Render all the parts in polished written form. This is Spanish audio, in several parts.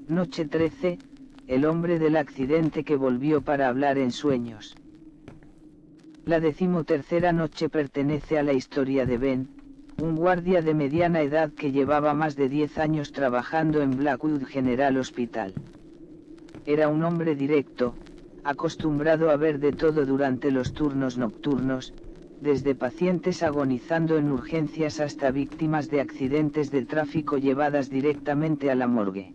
Noche 13, el hombre del accidente que volvió para hablar en sueños. La 13ª noche pertenece a la historia de Ben, un guardia de mediana edad que llevaba más de 10 años trabajando en Blackwood General Hospital. Era un hombre directo, acostumbrado a ver de todo durante los turnos nocturnos, desde pacientes agonizando en urgencias hasta víctimas de accidentes de tráfico llevadas directamente a la morgue.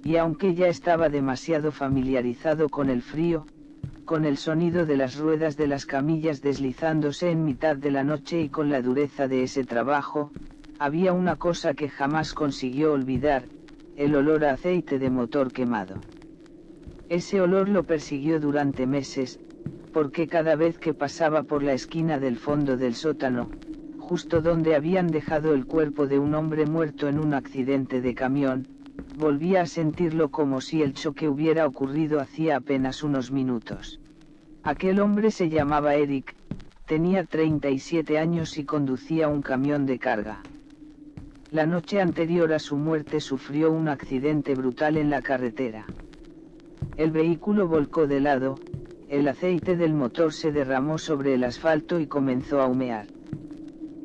Y aunque ya estaba demasiado familiarizado con el frío, con el sonido de las ruedas de las camillas deslizándose en mitad de la noche y con la dureza de ese trabajo, había una cosa que jamás consiguió olvidar: el olor a aceite de motor quemado. Ese olor lo persiguió durante meses, porque cada vez que pasaba por la esquina del fondo del sótano, justo donde habían dejado el cuerpo de un hombre muerto en un accidente de camión, volvía a sentirlo como si el choque hubiera ocurrido hacía apenas unos minutos. Aquel hombre se llamaba Eric, tenía 37 años y conducía un camión de carga. La noche anterior a su muerte sufrió un accidente brutal en la carretera. El vehículo volcó de lado, el aceite del motor se derramó sobre el asfalto y comenzó a humear.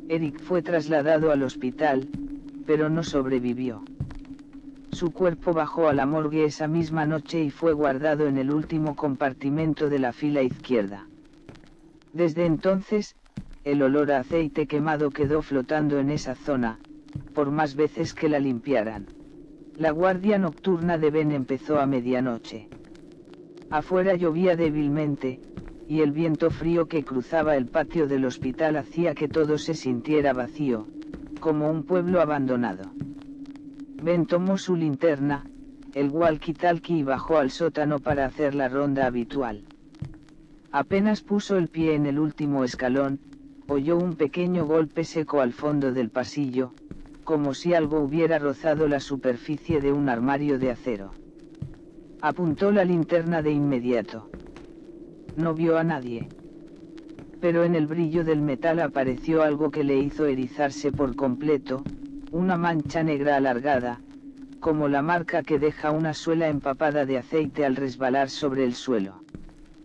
Eric fue trasladado al hospital, pero no sobrevivió. Su cuerpo bajó a la morgue esa misma noche y fue guardado en el último compartimento de la fila izquierda. Desde entonces, el olor a aceite quemado quedó flotando en esa zona, por más veces que la limpiaran. La guardia nocturna de Ben empezó a medianoche. Afuera llovía débilmente, y el viento frío que cruzaba el patio del hospital hacía que todo se sintiera vacío, como un pueblo abandonado. Ben tomó su linterna, el walkie-talkie y bajó al sótano para hacer la ronda habitual. Apenas puso el pie en el último escalón, oyó un pequeño golpe seco al fondo del pasillo, como si algo hubiera rozado la superficie de un armario de acero. Apuntó la linterna de inmediato. No vio a nadie. Pero en el brillo del metal apareció algo que le hizo erizarse por completo: una mancha negra alargada, como la marca que deja una suela empapada de aceite al resbalar sobre el suelo.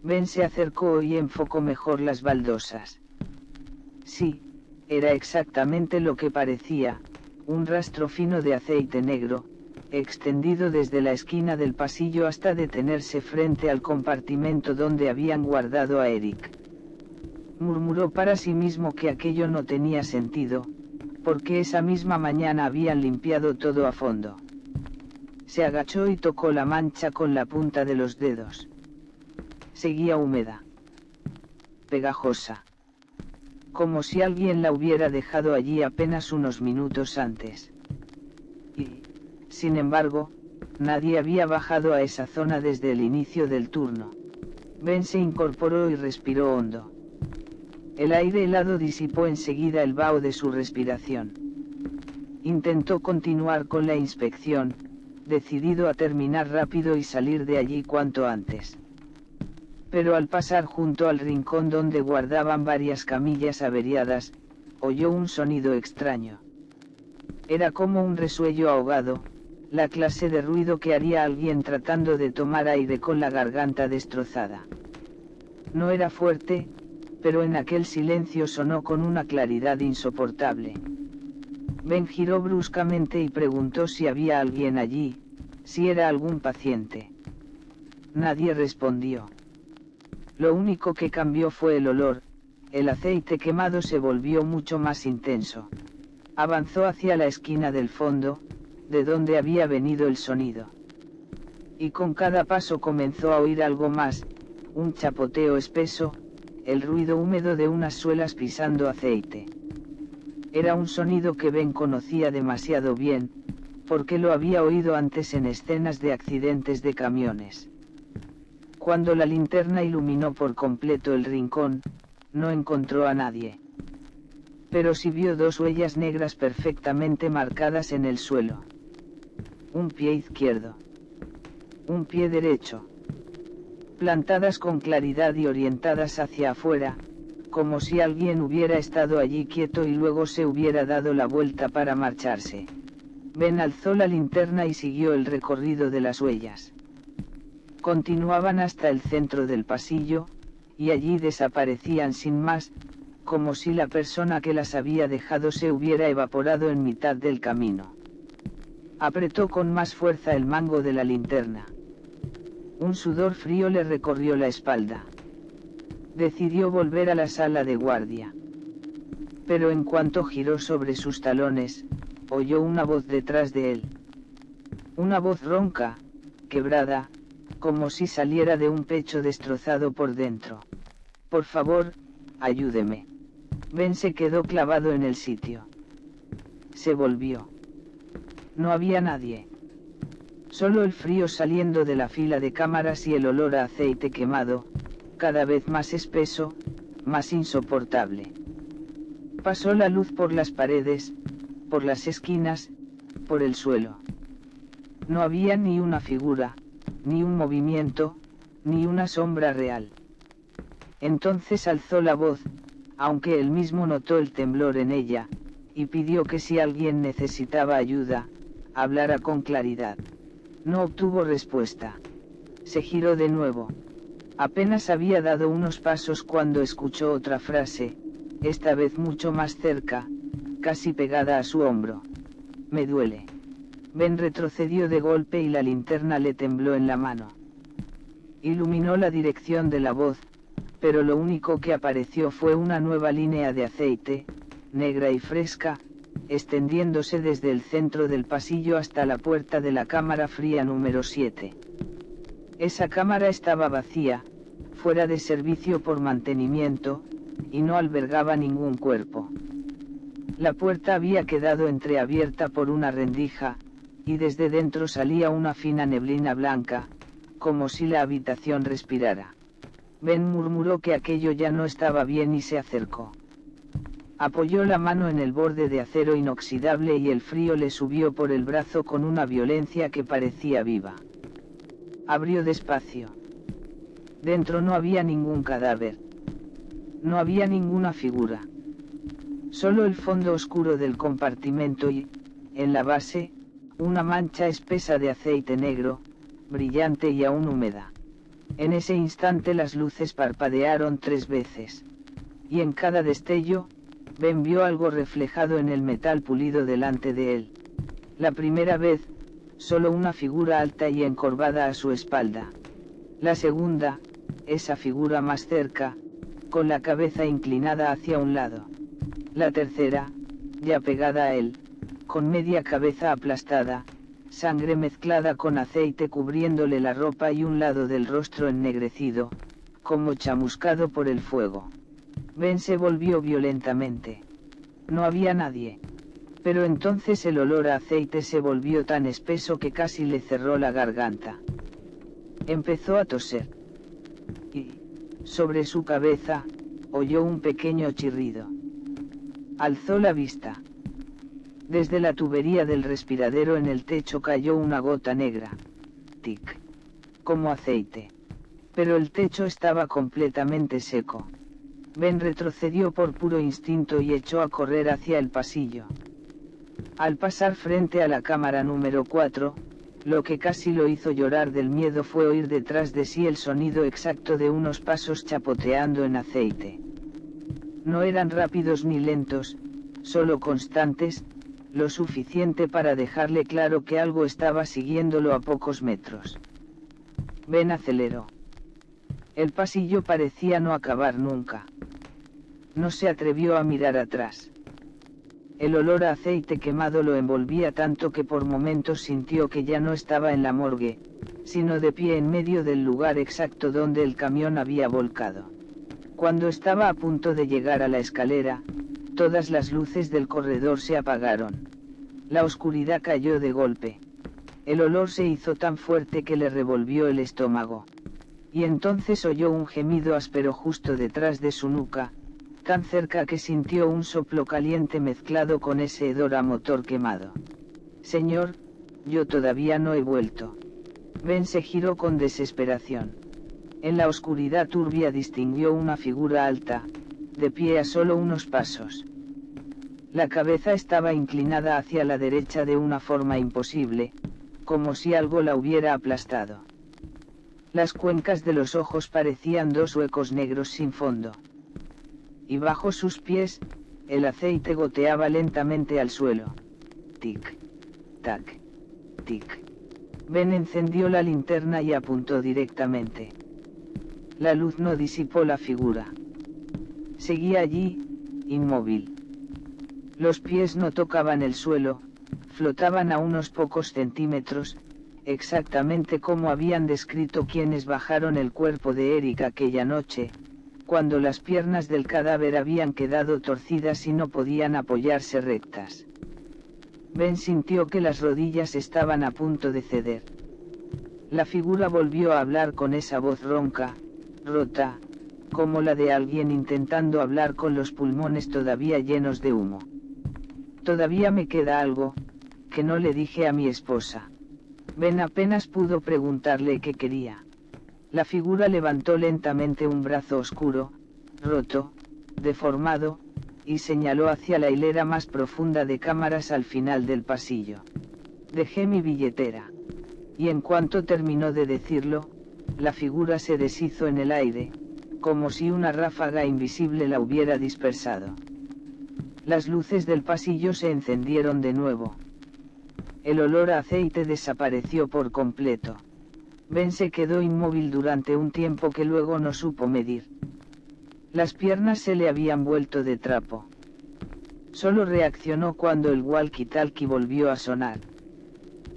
Ben se acercó y enfocó mejor las baldosas. Sí, era exactamente lo que parecía: un rastro fino de aceite negro, extendido desde la esquina del pasillo hasta detenerse frente al compartimento donde habían guardado a Eric. Murmuró para sí mismo que aquello no tenía sentido, porque esa misma mañana habían limpiado todo a fondo. Se agachó y tocó la mancha con la punta de los dedos. Seguía húmeda. Pegajosa. Como si alguien la hubiera dejado allí apenas unos minutos antes. Y, sin embargo, nadie había bajado a esa zona desde el inicio del turno. Ben se incorporó y respiró hondo. El aire helado disipó enseguida el vaho de su respiración. Intentó continuar con la inspección, decidido a terminar rápido y salir de allí cuanto antes. Pero al pasar junto al rincón donde guardaban varias camillas averiadas, oyó un sonido extraño. Era como un resuello ahogado, la clase de ruido que haría alguien tratando de tomar aire con la garganta destrozada. No era fuerte, pero en aquel silencio sonó con una claridad insoportable. Ben giró bruscamente y preguntó si había alguien allí, si era algún paciente. Nadie respondió. Lo único que cambió fue el olor: el aceite quemado se volvió mucho más intenso. Avanzó hacia la esquina del fondo, de donde había venido el sonido. Y con cada paso comenzó a oír algo más: un chapoteo espeso, el ruido húmedo de unas suelas pisando aceite. Era un sonido que Ben conocía demasiado bien, porque lo había oído antes en escenas de accidentes de camiones. Cuando la linterna iluminó por completo el rincón, no encontró a nadie. Pero sí vio dos huellas negras perfectamente marcadas en el suelo. Un pie izquierdo. Un pie derecho. Plantadas con claridad y orientadas hacia afuera, como si alguien hubiera estado allí quieto y luego se hubiera dado la vuelta para marcharse. Ben alzó la linterna y siguió el recorrido de las huellas. Continuaban hasta el centro del pasillo, y allí desaparecían sin más, como si la persona que las había dejado se hubiera evaporado en mitad del camino. Apretó con más fuerza el mango de la linterna. Un sudor frío le recorrió la espalda. Decidió volver a la sala de guardia. Pero en cuanto giró sobre sus talones, oyó una voz detrás de él. Una voz ronca, quebrada, como si saliera de un pecho destrozado por dentro. Por favor, ayúdeme. Ben se quedó clavado en el sitio. Se volvió. No había nadie. Solo el frío saliendo de la fila de cámaras y el olor a aceite quemado, cada vez más espeso, más insoportable. Pasó la luz por las paredes, por las esquinas, por el suelo. No había ni una figura, ni un movimiento, ni una sombra real. Entonces alzó la voz, aunque él mismo notó el temblor en ella, y pidió que si alguien necesitaba ayuda, hablara con claridad. No obtuvo respuesta. Se giró de nuevo. Apenas había dado unos pasos cuando escuchó otra frase, esta vez mucho más cerca, casi pegada a su hombro. Me duele. Ben retrocedió de golpe y la linterna le tembló en la mano. Iluminó la dirección de la voz, pero lo único que apareció fue una nueva línea de aceite, negra y fresca, extendiéndose desde el centro del pasillo hasta la puerta de la cámara fría número 7. Esa cámara estaba vacía, fuera de servicio por mantenimiento, y no albergaba ningún cuerpo. La puerta había quedado entreabierta por una rendija, y desde dentro salía una fina neblina blanca, como si la habitación respirara. Ben murmuró que aquello ya no estaba bien y se acercó. Apoyó la mano en el borde de acero inoxidable y el frío le subió por el brazo con una violencia que parecía viva. Abrió despacio. Dentro no había ningún cadáver. No había ninguna figura. Solo el fondo oscuro del compartimento y, en la base, una mancha espesa de aceite negro, brillante y aún húmeda. En ese instante las luces parpadearon 3 veces. Y en cada destello, Ben vio algo reflejado en el metal pulido delante de él. La primera vez, solo una figura alta y encorvada a su espalda. La segunda, esa figura más cerca, con la cabeza inclinada hacia un lado. La tercera, ya pegada a él, con media cabeza aplastada, sangre mezclada con aceite cubriéndole la ropa y un lado del rostro ennegrecido, como chamuscado por el fuego. Ben se volvió violentamente. No había nadie. Pero entonces el olor a aceite se volvió tan espeso que casi le cerró la garganta. Empezó a toser. Y, sobre su cabeza, oyó un pequeño chirrido. Alzó la vista. Desde la tubería del respiradero en el techo cayó una gota negra. Tic. Como aceite. Pero el techo estaba completamente seco. Ben retrocedió por puro instinto y echó a correr hacia el pasillo. Al pasar frente a la cámara número 4, lo que casi lo hizo llorar del miedo fue oír detrás de sí el sonido exacto de unos pasos chapoteando en aceite. No eran rápidos ni lentos, solo constantes, lo suficiente para dejarle claro que algo estaba siguiéndolo a pocos metros. Ben aceleró. El pasillo parecía no acabar nunca. No se atrevió a mirar atrás. El olor a aceite quemado lo envolvía tanto que por momentos sintió que ya no estaba en la morgue, sino de pie en medio del lugar exacto donde el camión había volcado. Cuando estaba a punto de llegar a la escalera, todas las luces del corredor se apagaron. La oscuridad cayó de golpe. El olor se hizo tan fuerte que le revolvió el estómago. Y entonces oyó un gemido áspero justo detrás de su nuca, tan cerca que sintió un soplo caliente mezclado con ese hedor a motor quemado. Señor, yo todavía no he vuelto. Ben se giró con desesperación. En la oscuridad turbia distinguió una figura alta, de pie a solo unos pasos. La cabeza estaba inclinada hacia la derecha de una forma imposible, como si algo la hubiera aplastado. Las cuencas de los ojos parecían dos huecos negros sin fondo. Y bajo sus pies, el aceite goteaba lentamente al suelo. Tic, tac, tic. Ben encendió la linterna y apuntó directamente. La luz no disipó la figura. Seguía allí, inmóvil. Los pies no tocaban el suelo, flotaban a unos pocos centímetros, exactamente como habían descrito quienes bajaron el cuerpo de Eric aquella noche, cuando las piernas del cadáver habían quedado torcidas y no podían apoyarse rectas. Ben sintió que las rodillas estaban a punto de ceder. La figura volvió a hablar con esa voz ronca, rota, como la de alguien intentando hablar con los pulmones todavía llenos de humo. Todavía me queda algo, que no le dije a mi esposa. Ben apenas pudo preguntarle qué quería. La figura levantó lentamente un brazo oscuro, roto, deformado, y señaló hacia la hilera más profunda de cámaras al final del pasillo. Dejé mi billetera. Y en cuanto terminó de decirlo, la figura se deshizo en el aire, como si una ráfaga invisible la hubiera dispersado. Las luces del pasillo se encendieron de nuevo. El olor a aceite desapareció por completo. Ben se quedó inmóvil durante un tiempo que luego no supo medir. Las piernas se le habían vuelto de trapo. Solo reaccionó cuando el walkie-talkie volvió a sonar.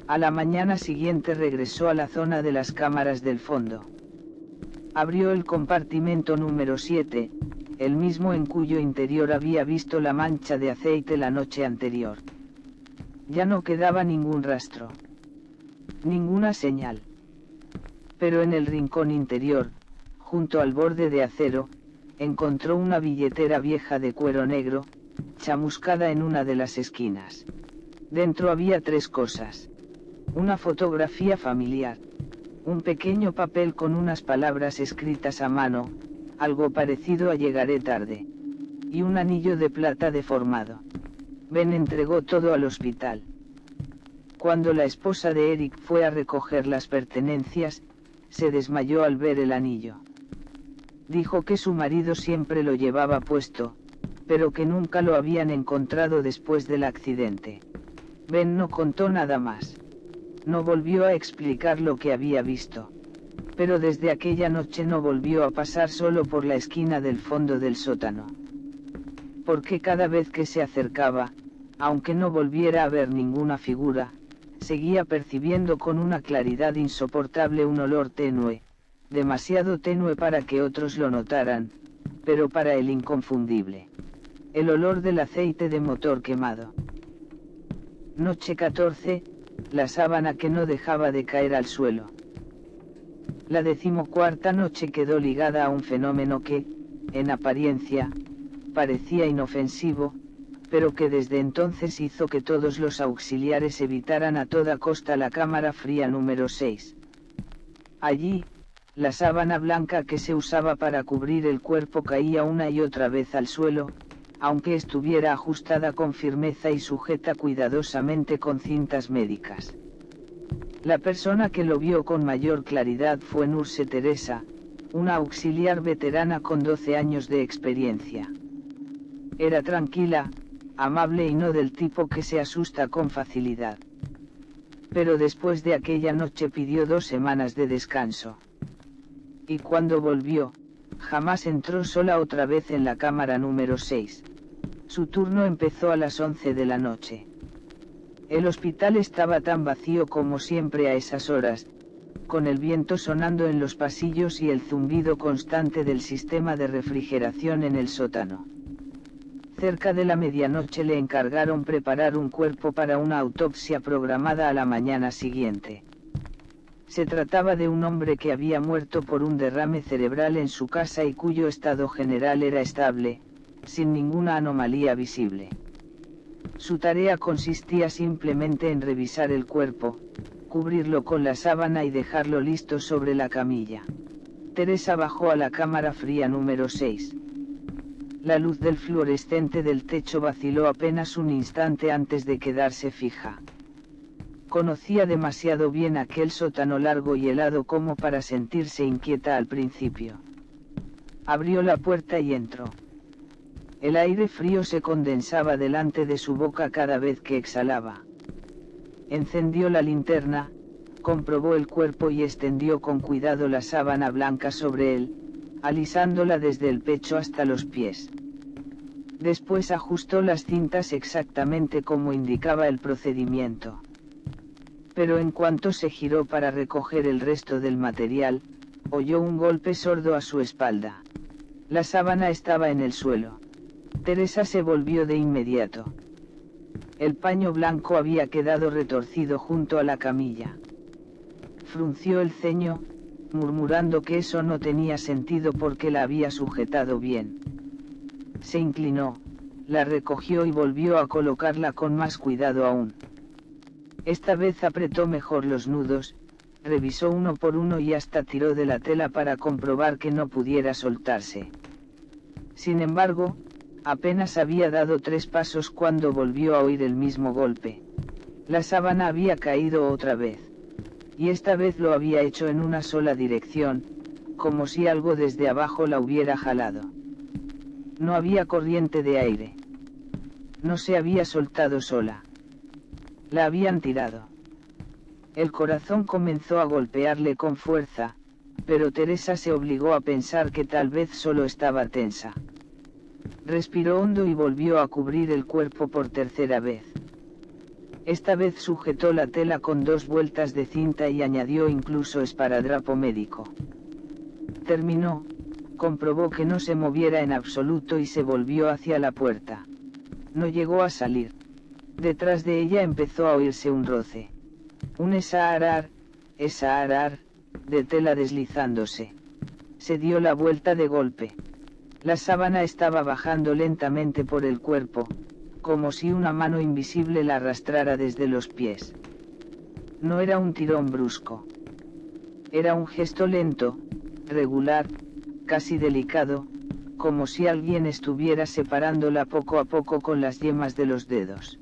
A la mañana siguiente regresó a la zona de las cámaras del fondo. Abrió el compartimento número 7, el mismo en cuyo interior había visto la mancha de aceite la noche anterior. Ya no quedaba ningún rastro. Ninguna señal. Pero en el rincón interior, junto al borde de acero, encontró una billetera vieja de cuero negro, chamuscada en una de las esquinas. Dentro había 3 cosas. Una fotografía familiar. Un pequeño papel con unas palabras escritas a mano, algo parecido a llegaré tarde. Y un anillo de plata deformado. Ben entregó todo al hospital. Cuando la esposa de Eric fue a recoger las pertenencias, se desmayó al ver el anillo. Dijo que su marido siempre lo llevaba puesto, pero que nunca lo habían encontrado después del accidente. Ben no contó nada más. No volvió a explicar lo que había visto. Pero desde aquella noche no volvió a pasar solo por la esquina del fondo del sótano. Porque cada vez que se acercaba, aunque no volviera a ver ninguna figura, seguía percibiendo con una claridad insoportable un olor tenue, demasiado tenue para que otros lo notaran, pero para él inconfundible. El olor del aceite de motor quemado. Noche 14, la sábana que no dejaba de caer al suelo. La 14ª noche quedó ligada a un fenómeno que, en apariencia, parecía inofensivo, pero que desde entonces hizo que todos los auxiliares evitaran a toda costa la cámara fría número 6. Allí, la sábana blanca que se usaba para cubrir el cuerpo caía una y otra vez al suelo, aunque estuviera ajustada con firmeza y sujeta cuidadosamente con cintas médicas. La persona que lo vio con mayor claridad fue Nurse Teresa, una auxiliar veterana con 12 años de experiencia. Era tranquila, amable y no del tipo que se asusta con facilidad. Pero después de aquella noche pidió 2 semanas de descanso. Y cuando volvió, jamás entró sola otra vez en la cámara número 6. Su turno empezó a las 11 de la noche. El hospital estaba tan vacío como siempre a esas horas, con el viento sonando en los pasillos y el zumbido constante del sistema de refrigeración en el sótano. Cerca de la medianoche le encargaron preparar un cuerpo para una autopsia programada a la mañana siguiente. Se trataba de un hombre que había muerto por un derrame cerebral en su casa y cuyo estado general era estable, sin ninguna anomalía visible. Su tarea consistía simplemente en revisar el cuerpo, cubrirlo con la sábana y dejarlo listo sobre la camilla. Teresa bajó a la cámara fría número 6. La luz del fluorescente del techo vaciló apenas un instante antes de quedarse fija. Conocía demasiado bien aquel sótano largo y helado como para sentirse inquieta al principio. Abrió la puerta y entró. El aire frío se condensaba delante de su boca cada vez que exhalaba. Encendió la linterna, comprobó el cuerpo y extendió con cuidado la sábana blanca sobre él, alisándola desde el pecho hasta los pies. Después ajustó las cintas exactamente como indicaba el procedimiento. Pero en cuanto se giró para recoger el resto del material, oyó un golpe sordo a su espalda. La sábana estaba en el suelo. Teresa se volvió de inmediato. El paño blanco había quedado retorcido junto a la camilla. Frunció el ceño, murmurando que eso no tenía sentido porque la había sujetado bien. Se inclinó, la recogió y volvió a colocarla con más cuidado aún. Esta vez apretó mejor los nudos, revisó uno por uno y hasta tiró de la tela para comprobar que no pudiera soltarse. Sin embargo, apenas había dado 3 pasos cuando volvió a oír el mismo golpe. La sábana había caído otra vez. Y esta vez lo había hecho en una sola dirección, como si algo desde abajo la hubiera jalado. No había corriente de aire. No se había soltado sola. La habían tirado. El corazón comenzó a golpearle con fuerza, pero Teresa se obligó a pensar que tal vez solo estaba tensa. Respiró hondo y volvió a cubrir el cuerpo por tercera vez. Esta vez sujetó la tela con 2 vueltas de cinta y añadió incluso esparadrapo médico. Terminó, comprobó que no se moviera en absoluto y se volvió hacia la puerta. No llegó a salir. Detrás de ella empezó a oírse un roce. Un esaarar, de tela deslizándose. Se dio la vuelta de golpe. La sábana estaba bajando lentamente por el cuerpo, como si una mano invisible la arrastrara desde los pies. No era un tirón brusco. Era un gesto lento, regular, casi delicado, como si alguien estuviera separándola poco a poco con las yemas de los dedos.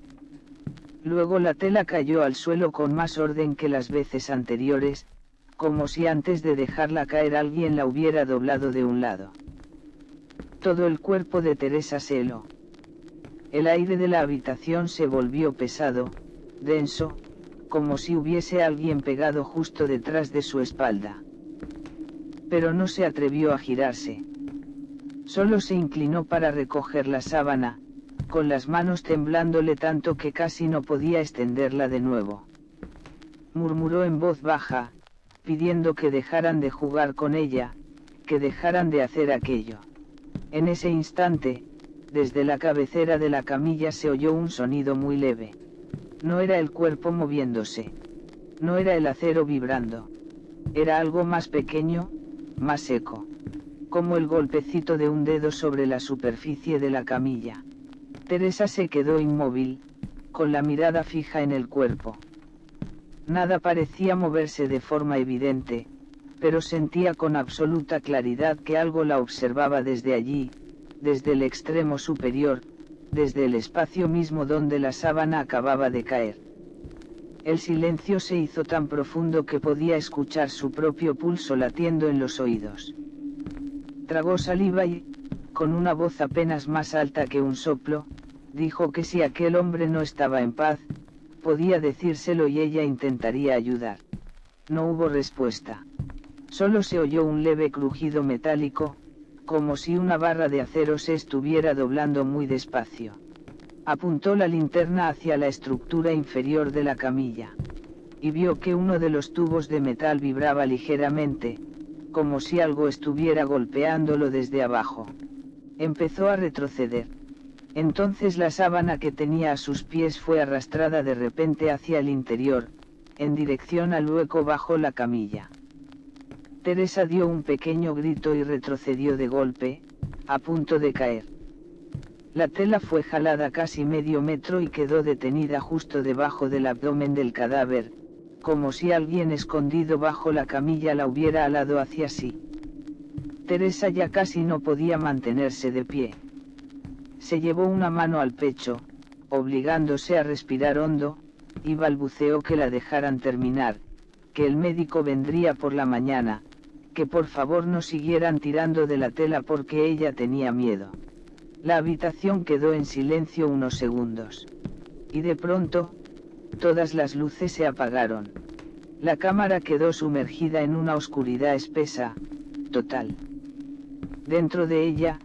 Luego la tela cayó al suelo con más orden que las veces anteriores, como si antes de dejarla caer alguien la hubiera doblado de un lado. Todo el cuerpo de Teresa se heló. El aire de la habitación se volvió pesado, denso, como si hubiese alguien pegado justo detrás de su espalda. Pero no se atrevió a girarse. Solo se inclinó para recoger la sábana, con las manos temblándole tanto que casi no podía extenderla de nuevo. Murmuró en voz baja, pidiendo que dejaran de jugar con ella, que dejaran de hacer aquello. En ese instante, desde la cabecera de la camilla se oyó un sonido muy leve. No era el cuerpo moviéndose. No era el acero vibrando. Era algo más pequeño, más seco. Como el golpecito de un dedo sobre la superficie de la camilla. Teresa se quedó inmóvil, con la mirada fija en el cuerpo. Nada parecía moverse de forma evidente, pero sentía con absoluta claridad que algo la observaba desde allí, desde el extremo superior, desde el espacio mismo donde la sábana acababa de caer. El silencio se hizo tan profundo que podía escuchar su propio pulso latiendo en los oídos. Tragó saliva y, con una voz apenas más alta que un soplo, dijo que si aquel hombre no estaba en paz, podía decírselo y ella intentaría ayudar. No hubo respuesta. Solo se oyó un leve crujido metálico, como si una barra de acero se estuviera doblando muy despacio. Apuntó la linterna hacia la estructura inferior de la camilla. Y vio que uno de los tubos de metal vibraba ligeramente, como si algo estuviera golpeándolo desde abajo. Empezó a retroceder. Entonces la sábana que tenía a sus pies fue arrastrada de repente hacia el interior, en dirección al hueco bajo la camilla. Teresa dio un pequeño grito y retrocedió de golpe, a punto de caer. La tela fue jalada casi medio metro y quedó detenida justo debajo del abdomen del cadáver, como si alguien escondido bajo la camilla la hubiera alado hacia sí. Teresa ya casi no podía mantenerse de pie. Se llevó una mano al pecho, obligándose a respirar hondo, y balbuceó que la dejaran terminar, que el médico vendría por la mañana, que por favor no siguieran tirando de la tela porque ella tenía miedo. La habitación quedó en silencio unos segundos. Y de pronto, todas las luces se apagaron. La cámara quedó sumergida en una oscuridad espesa, total. Dentro de ella,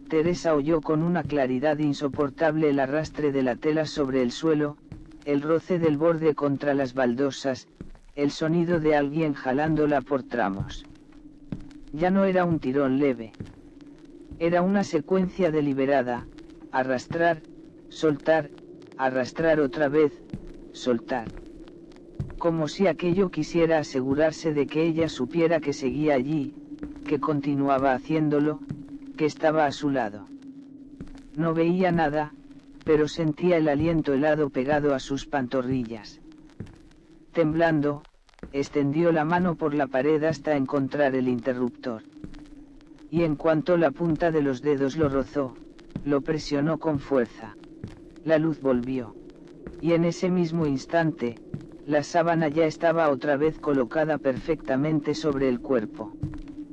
Teresa oyó con una claridad insoportable el arrastre de la tela sobre el suelo, el roce del borde contra las baldosas, el sonido de alguien jalándola por tramos. Ya no era un tirón leve. Era una secuencia deliberada: arrastrar, soltar, arrastrar otra vez, soltar. Como si aquello quisiera asegurarse de que ella supiera que seguía allí, que continuaba haciéndolo, que estaba a su lado. No veía nada, pero sentía el aliento helado pegado a sus pantorrillas. Temblando, extendió la mano por la pared hasta encontrar el interruptor. Y en cuanto la punta de los dedos lo rozó, lo presionó con fuerza. La luz volvió. Y en ese mismo instante, la sábana ya estaba otra vez colocada perfectamente sobre el cuerpo.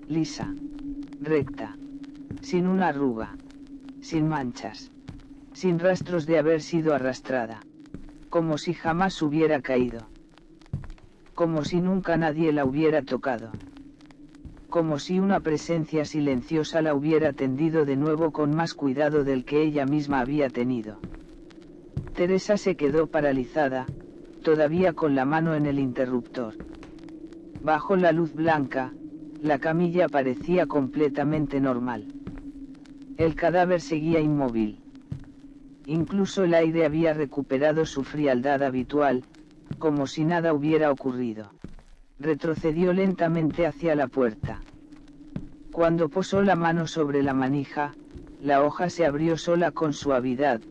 Lisa. Recta. Sin una arruga. Sin manchas. Sin rastros de haber sido arrastrada. Como si jamás hubiera caído. Como si nunca nadie la hubiera tocado. Como si una presencia silenciosa la hubiera tendido de nuevo con más cuidado del que ella misma había tenido. Teresa se quedó paralizada, todavía con la mano en el interruptor. Bajo la luz blanca, la camilla parecía completamente normal. El cadáver seguía inmóvil. Incluso el aire había recuperado su frialdad habitual, como si nada hubiera ocurrido. Retrocedió lentamente hacia la puerta. Cuando posó la mano sobre la manija, la hoja se abrió sola con suavidad,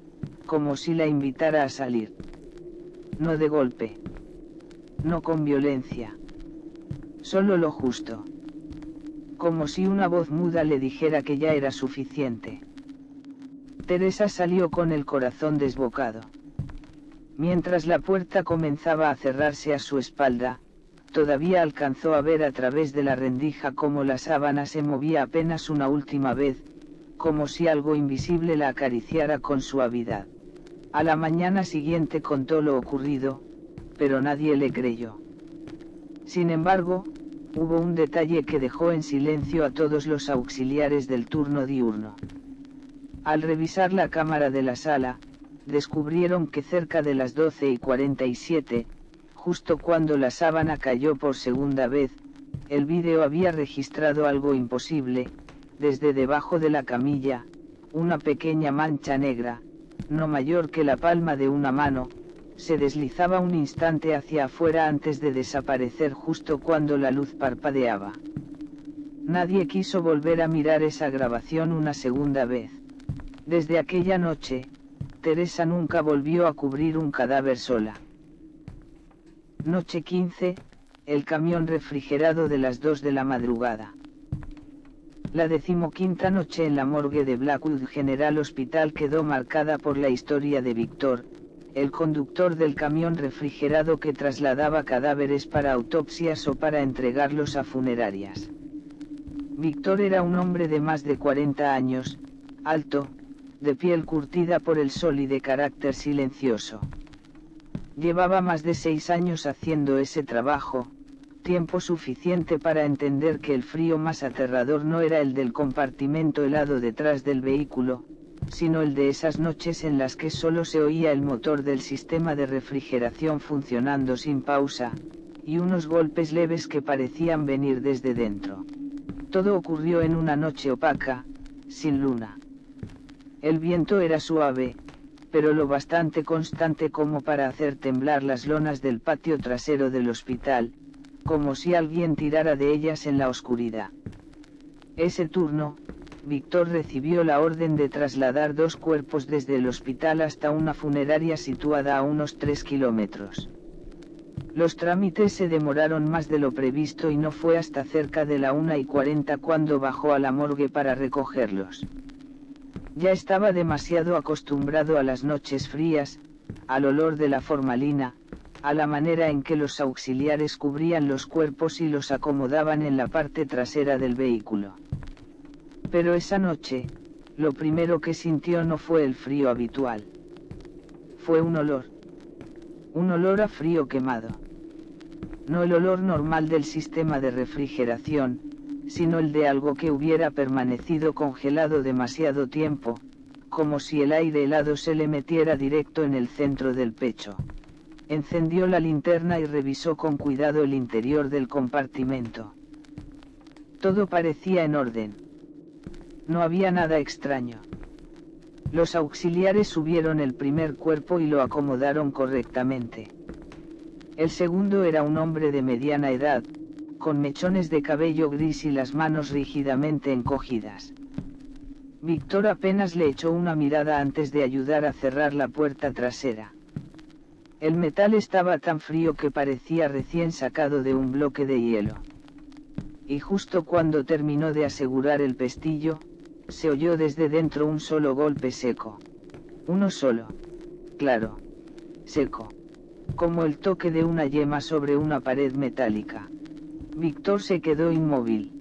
como si la invitara a salir. No de golpe. No con violencia. Solo lo justo. Como si una voz muda le dijera que ya era suficiente. Teresa salió con el corazón desbocado. Mientras la puerta comenzaba a cerrarse a su espalda, todavía alcanzó a ver a través de la rendija cómo la sábana se movía apenas una última vez, como si algo invisible la acariciara con suavidad. A la mañana siguiente contó lo ocurrido, pero nadie le creyó. Sin embargo, hubo un detalle que dejó en silencio a todos los auxiliares del turno diurno. Al revisar la cámara de la sala, descubrieron que cerca de las 12:47, justo cuando la sábana cayó por segunda vez, el vídeo había registrado algo imposible. Desde debajo de la camilla, una pequeña mancha negra, no mayor que la palma de una mano, se deslizaba un instante hacia afuera antes de desaparecer justo cuando la luz parpadeaba. Nadie quiso volver a mirar esa grabación una segunda vez. Desde aquella noche, Teresa nunca volvió a cubrir un cadáver sola. Noche 15, el camión refrigerado de las 2 de la madrugada. La 15ª noche en la morgue de Blackwood General Hospital quedó marcada por la historia de Víctor, el conductor del camión refrigerado que trasladaba cadáveres para autopsias o para entregarlos a funerarias. Víctor era un hombre de más de 40 años, alto, de piel curtida por el sol y de carácter silencioso. Llevaba más de 6 años haciendo ese trabajo, tiempo suficiente para entender que el frío más aterrador no era el del compartimento helado detrás del vehículo, sino el de esas noches en las que solo se oía el motor del sistema de refrigeración funcionando sin pausa, y unos golpes leves que parecían venir desde dentro. Todo ocurrió en una noche opaca, sin luna. El viento era suave, pero lo bastante constante como para hacer temblar las lonas del patio trasero del hospital, como si alguien tirara de ellas en la oscuridad. Ese turno, Víctor recibió la orden de trasladar 2 cuerpos desde el hospital hasta una funeraria situada a unos 3 kilómetros. Los trámites se demoraron más de lo previsto y no fue hasta cerca de la 1:40 cuando bajó a la morgue para recogerlos. Ya estaba demasiado acostumbrado a las noches frías, al olor de la formalina, a la manera en que los auxiliares cubrían los cuerpos y los acomodaban en la parte trasera del vehículo. Pero esa noche, lo primero que sintió no fue el frío habitual. Fue un olor. Un olor a frío quemado. No el olor normal del sistema de refrigeración, sino el de algo que hubiera permanecido congelado demasiado tiempo, como si el aire helado se le metiera directo en el centro del pecho. Encendió la linterna y revisó con cuidado el interior del compartimento. Todo parecía en orden. No había nada extraño. Los auxiliares subieron el primer cuerpo y lo acomodaron correctamente. El segundo era un hombre de mediana edad, con mechones de cabello gris y las manos rígidamente encogidas. Víctor apenas le echó una mirada antes de ayudar a cerrar la puerta trasera. El metal estaba tan frío que parecía recién sacado de un bloque de hielo. Y justo cuando terminó de asegurar el pestillo, se oyó desde dentro un solo golpe seco. Uno solo. Claro. Seco. Como el toque de una yema sobre una pared metálica. Víctor se quedó inmóvil.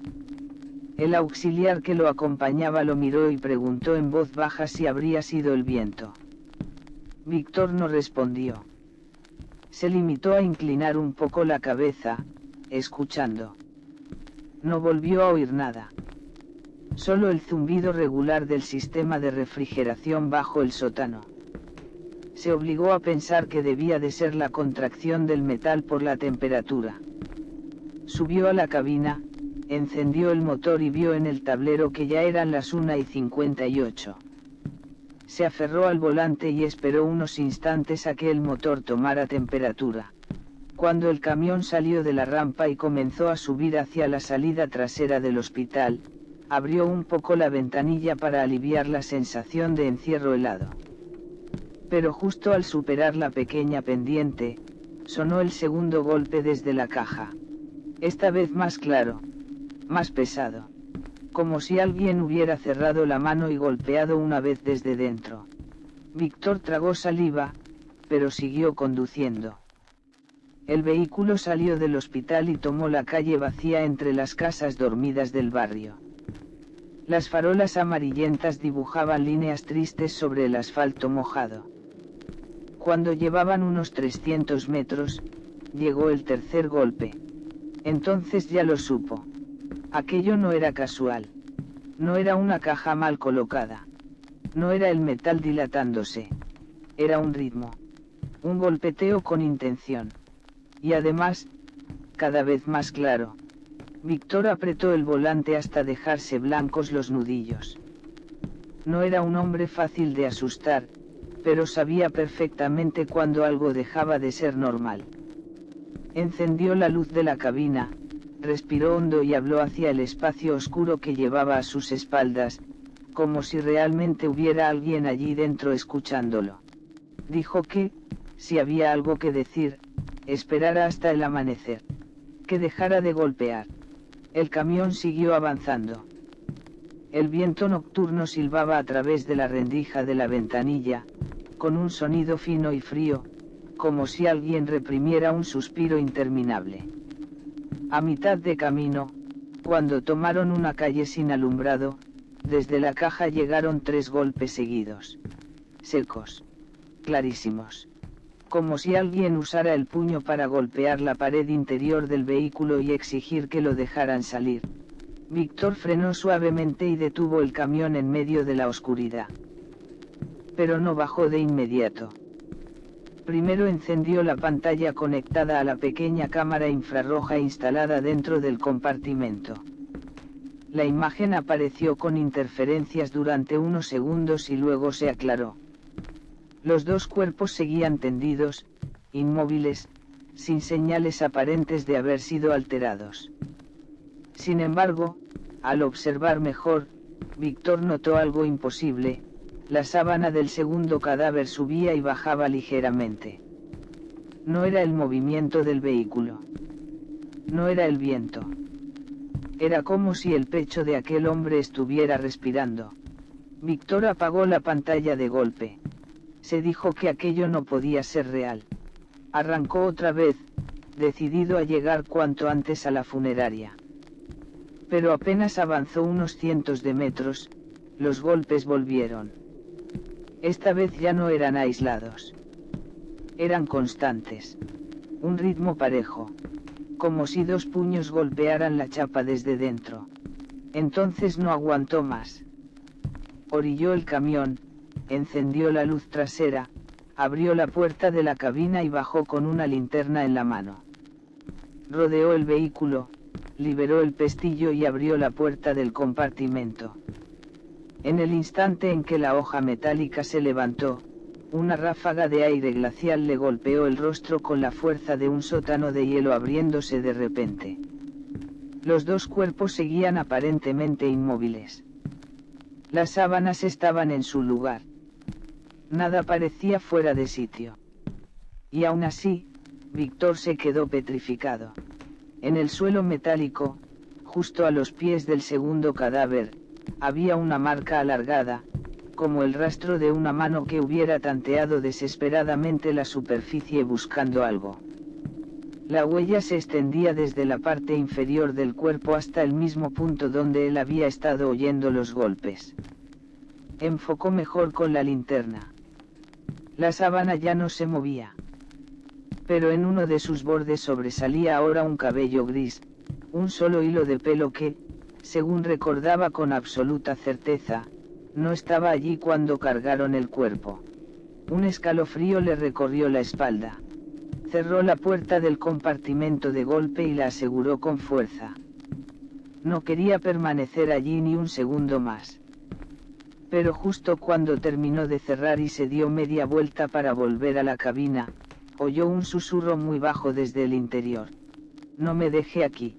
El auxiliar que lo acompañaba lo miró y preguntó en voz baja si habría sido el viento. Víctor no respondió. Se limitó a inclinar un poco la cabeza, escuchando. No volvió a oír nada. Solo el zumbido regular del sistema de refrigeración bajo el sótano. Se obligó a pensar que debía de ser la contracción del metal por la temperatura. Subió a la cabina, encendió el motor y vio en el tablero que ya eran las 1:58. Se aferró al volante y esperó unos instantes a que el motor tomara temperatura. Cuando el camión salió de la rampa y comenzó a subir hacia la salida trasera del hospital, abrió un poco la ventanilla para aliviar la sensación de encierro helado. Pero justo al superar la pequeña pendiente, sonó el segundo golpe desde la caja. Esta vez más claro, más pesado. Como si alguien hubiera cerrado la mano y golpeado una vez desde dentro. Víctor tragó saliva, pero siguió conduciendo. El vehículo salió del hospital y tomó la calle vacía entre las casas dormidas del barrio. Las farolas amarillentas dibujaban líneas tristes sobre el asfalto mojado. Cuando llevaban unos 300 metros, llegó el tercer golpe. Entonces ya lo supo. Aquello no era casual. No era una caja mal colocada. No era el metal dilatándose. Era un ritmo. Un golpeteo con intención. Y además, cada vez más claro. Víctor apretó el volante hasta dejarse blancos los nudillos. No era un hombre fácil de asustar, pero sabía perfectamente cuando algo dejaba de ser normal. Encendió la luz de la cabina, respiró hondo y habló hacia el espacio oscuro que llevaba a sus espaldas, como si realmente hubiera alguien allí dentro escuchándolo. Dijo que, si había algo que decir, esperara hasta el amanecer. Que dejara de golpear. El camión siguió avanzando. El viento nocturno silbaba a través de la rendija de la ventanilla, con un sonido fino y frío, como si alguien reprimiera un suspiro interminable. A mitad de camino, cuando tomaron una calle sin alumbrado, desde la caja llegaron 3 golpes seguidos. Secos. Clarísimos. Como si alguien usara el puño para golpear la pared interior del vehículo y exigir que lo dejaran salir. Víctor frenó suavemente y detuvo el camión en medio de la oscuridad. Pero no bajó de inmediato. Primero encendió la pantalla conectada a la pequeña cámara infrarroja instalada dentro del compartimento. La imagen apareció con interferencias durante unos segundos y luego se aclaró. Los 2 cuerpos seguían tendidos, inmóviles, sin señales aparentes de haber sido alterados. Sin embargo, al observar mejor, Víctor notó algo imposible. La sábana del segundo cadáver subía y bajaba ligeramente. No era el movimiento del vehículo. No era el viento. Era como si el pecho de aquel hombre estuviera respirando. Víctor apagó la pantalla de golpe. Se dijo que aquello no podía ser real. Arrancó otra vez, decidido a llegar cuanto antes a la funeraria. Pero apenas avanzó unos cientos de metros, los golpes volvieron. Esta vez ya no eran aislados. Eran constantes. Un ritmo parejo. Como si dos puños golpearan la chapa desde dentro. Entonces no aguantó más. Orilló el camión, encendió la luz trasera, abrió la puerta de la cabina y bajó con una linterna en la mano. Rodeó el vehículo, liberó el pestillo y abrió la puerta del compartimento. En el instante en que la hoja metálica se levantó, una ráfaga de aire glacial le golpeó el rostro con la fuerza de un sótano de hielo abriéndose de repente. Los dos cuerpos seguían aparentemente inmóviles. Las sábanas estaban en su lugar. Nada parecía fuera de sitio. Y aún así, Víctor se quedó petrificado. En el suelo metálico, justo a los pies del segundo cadáver, había una marca alargada, como el rastro de una mano que hubiera tanteado desesperadamente la superficie buscando algo. La huella se extendía desde la parte inferior del cuerpo hasta el mismo punto donde él había estado oyendo los golpes. Enfocó mejor con la linterna. La sábana ya no se movía. Pero en uno de sus bordes sobresalía ahora un cabello gris, un solo hilo de pelo que, según recordaba con absoluta certeza, no estaba allí cuando cargaron el cuerpo. Un escalofrío le recorrió la espalda. Cerró la puerta del compartimento de golpe y la aseguró con fuerza. No quería permanecer allí ni un segundo más. Pero justo cuando terminó de cerrar y se dio media vuelta para volver a la cabina, oyó un susurro muy bajo desde el interior. No me deje aquí.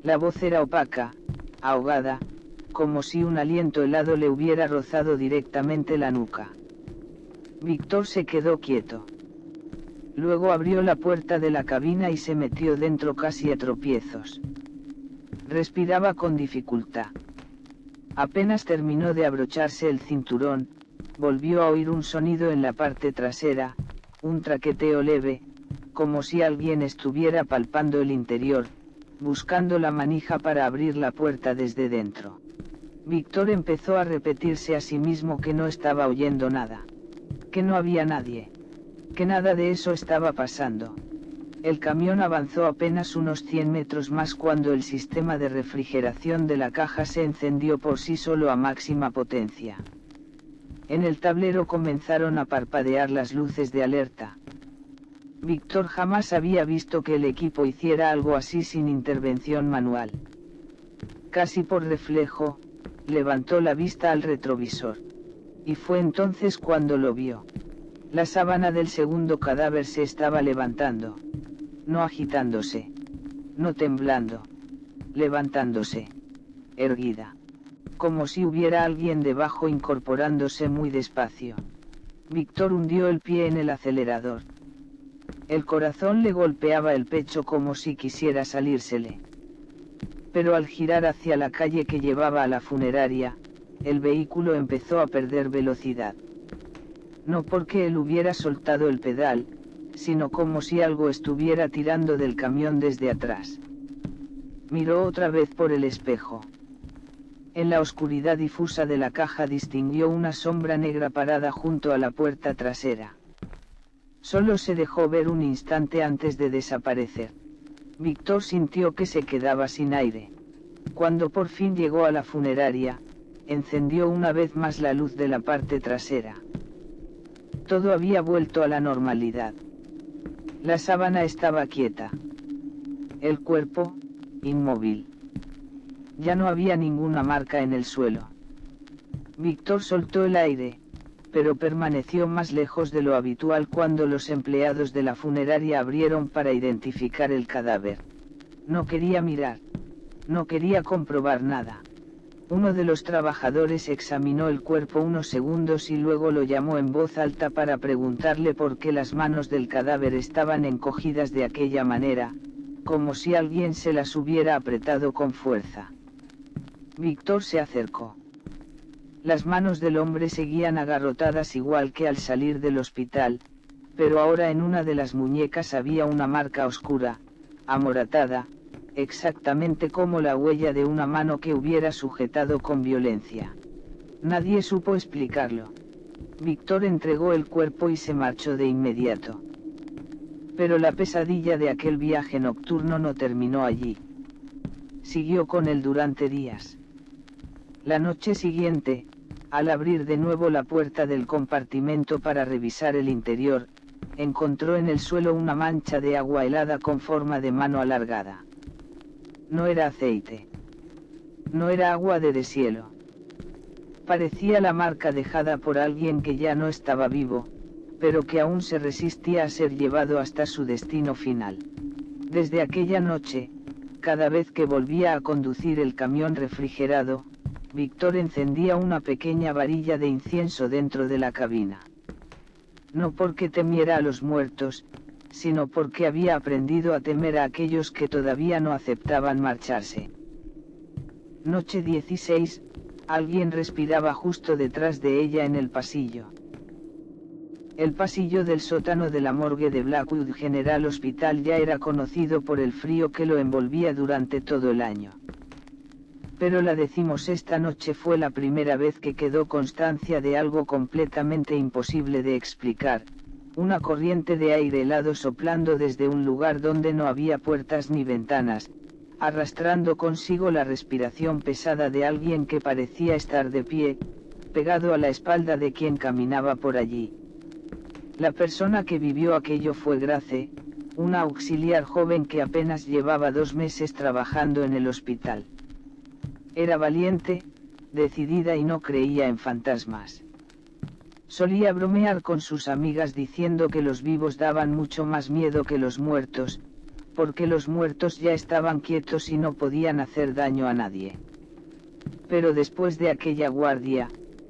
La voz era opaca, ahogada, como si un aliento helado le hubiera rozado directamente la nuca. Víctor se quedó quieto. Luego abrió la puerta de la cabina y se metió dentro casi a tropiezos. Respiraba con dificultad. Apenas terminó de abrocharse el cinturón, volvió a oír un sonido en la parte trasera, un traqueteo leve, como si alguien estuviera palpando el interior, buscando la manija para abrir la puerta desde dentro. Víctor empezó a repetirse a sí mismo que no estaba oyendo nada. Que no había nadie. Que nada de eso estaba pasando. El camión avanzó apenas unos 100 metros más cuando el sistema de refrigeración de la caja se encendió por sí solo a máxima potencia. En el tablero comenzaron a parpadear las luces de alerta. Víctor jamás había visto que el equipo hiciera algo así sin intervención manual. Casi por reflejo, levantó la vista al retrovisor. Y fue entonces cuando lo vio. La sábana del segundo cadáver se estaba levantando. No agitándose. No temblando. Levantándose. Erguida. Como si hubiera alguien debajo incorporándose muy despacio. Víctor hundió el pie en el acelerador. El corazón le golpeaba el pecho como si quisiera salírsele. Pero al girar hacia la calle que llevaba a la funeraria, el vehículo empezó a perder velocidad. No porque él hubiera soltado el pedal, sino como si algo estuviera tirando del camión desde atrás. Miró otra vez por el espejo. En la oscuridad difusa de la caja distinguió una sombra negra parada junto a la puerta trasera. Solo se dejó ver un instante antes de desaparecer. Víctor sintió que se quedaba sin aire. Cuando por fin llegó a la funeraria, encendió una vez más la luz de la parte trasera. Todo había vuelto a la normalidad. La sábana estaba quieta. El cuerpo, inmóvil. Ya no había ninguna marca en el suelo. Víctor soltó el aire, pero permaneció más lejos de lo habitual cuando los empleados de la funeraria abrieron para identificar el cadáver. No quería mirar. No quería comprobar nada. Uno de los trabajadores examinó el cuerpo unos segundos y luego lo llamó en voz alta para preguntarle por qué las manos del cadáver estaban encogidas de aquella manera, como si alguien se las hubiera apretado con fuerza. Víctor se acercó. Las manos del hombre seguían agarrotadas igual que al salir del hospital, pero ahora en una de las muñecas había una marca oscura, amoratada, exactamente como la huella de una mano que hubiera sujetado con violencia. Nadie supo explicarlo. Víctor entregó el cuerpo y se marchó de inmediato. Pero la pesadilla de aquel viaje nocturno no terminó allí. Siguió con él durante días. La noche siguiente, al abrir de nuevo la puerta del compartimento para revisar el interior, encontró en el suelo una mancha de agua helada con forma de mano alargada. No era aceite. No era agua de deshielo. Parecía la marca dejada por alguien que ya no estaba vivo, pero que aún se resistía a ser llevado hasta su destino final. Desde aquella noche, cada vez que volvía a conducir el camión refrigerado, Víctor encendía una pequeña varilla de incienso dentro de la cabina. No porque temiera a los muertos, sino porque había aprendido a temer a aquellos que todavía no aceptaban marcharse. Noche 16, alguien respiraba justo detrás de ella en el pasillo. El pasillo del sótano de la morgue de Blackwood General Hospital ya era conocido por el frío que lo envolvía durante todo el año. Pero la 16ª noche fue la primera vez que quedó constancia de algo completamente imposible de explicar, una corriente de aire helado soplando desde un lugar donde no había puertas ni ventanas, arrastrando consigo la respiración pesada de alguien que parecía estar de pie, pegado a la espalda de quien caminaba por allí. La persona que vivió aquello fue Grace, una auxiliar joven que apenas llevaba 2 meses trabajando en el hospital. Era valiente, decidida y no creía en fantasmas. Solía bromear con sus amigas diciendo que los vivos daban mucho más miedo que los muertos, porque los muertos ya estaban quietos y no podían hacer daño a nadie. Pero después de aquella guardia,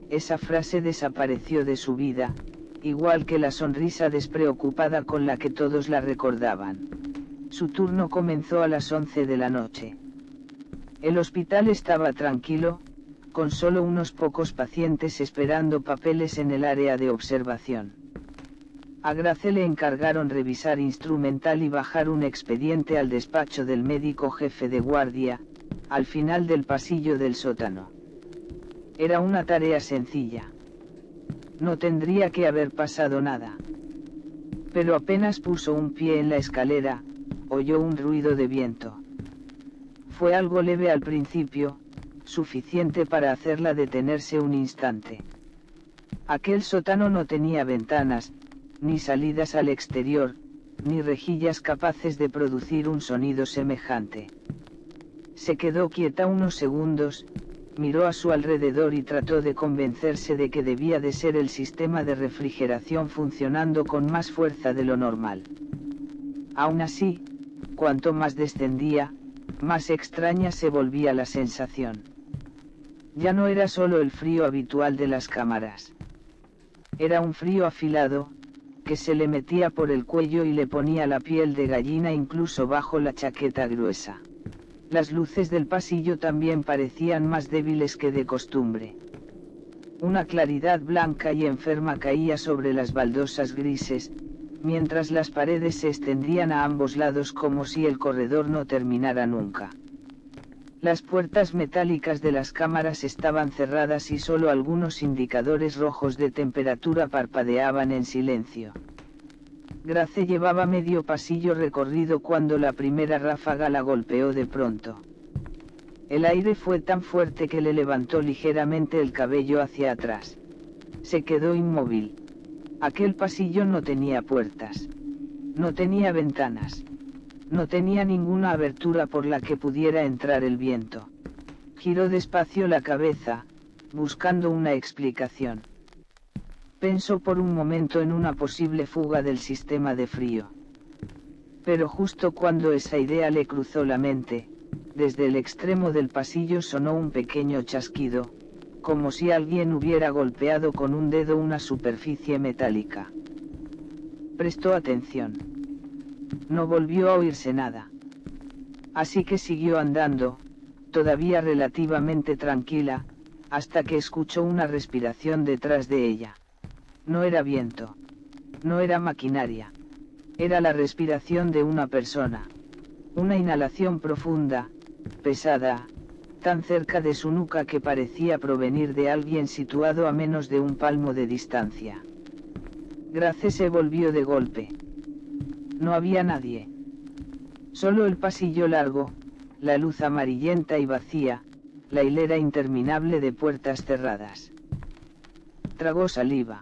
esa frase desapareció de su vida, igual que la sonrisa despreocupada con la que todos la recordaban. Su turno comenzó a las 11 de la noche. El hospital estaba tranquilo, con solo unos pocos pacientes esperando papeles en el área de observación. A Grace le encargaron revisar instrumental y bajar un expediente al despacho del médico jefe de guardia, al final del pasillo del sótano. Era una tarea sencilla. No tendría que haber pasado nada. Pero apenas puso un pie en la escalera, oyó un ruido de viento. Fue algo leve al principio, suficiente para hacerla detenerse un instante. Aquel sótano no tenía ventanas, ni salidas al exterior, ni rejillas capaces de producir un sonido semejante. Se quedó quieta unos segundos, miró a su alrededor y trató de convencerse de que debía de ser el sistema de refrigeración funcionando con más fuerza de lo normal. Aún así, cuanto más descendía, más extraña se volvía la sensación. Ya no era solo el frío habitual de las cámaras. Era un frío afilado, que se le metía por el cuello y le ponía la piel de gallina incluso bajo la chaqueta gruesa. Las luces del pasillo también parecían más débiles que de costumbre. Una claridad blanca y enferma caía sobre las baldosas grises, mientras las paredes se extendían a ambos lados como si el corredor no terminara nunca. Las puertas metálicas de las cámaras estaban cerradas y solo algunos indicadores rojos de temperatura parpadeaban en silencio. Grace llevaba medio pasillo recorrido cuando la primera ráfaga la golpeó de pronto. El aire fue tan fuerte que le levantó ligeramente el cabello hacia atrás. Se quedó inmóvil. Aquel pasillo no tenía puertas. No tenía ventanas. No tenía ninguna abertura por la que pudiera entrar el viento. Giró despacio la cabeza, buscando una explicación. Pensó por un momento en una posible fuga del sistema de frío. Pero justo cuando esa idea le cruzó la mente, desde el extremo del pasillo sonó un pequeño chasquido, como si alguien hubiera golpeado con un dedo una superficie metálica. Prestó atención. No volvió a oírse nada. Así que siguió andando, todavía relativamente tranquila, hasta que escuchó una respiración detrás de ella. No era viento. No era maquinaria. Era la respiración de una persona. Una inhalación profunda, pesada, tan cerca de su nuca que parecía provenir de alguien situado a menos de un palmo de distancia. Grace se volvió de golpe. No había nadie. Solo el pasillo largo, la luz amarillenta y vacía, la hilera interminable de puertas cerradas. Tragó saliva.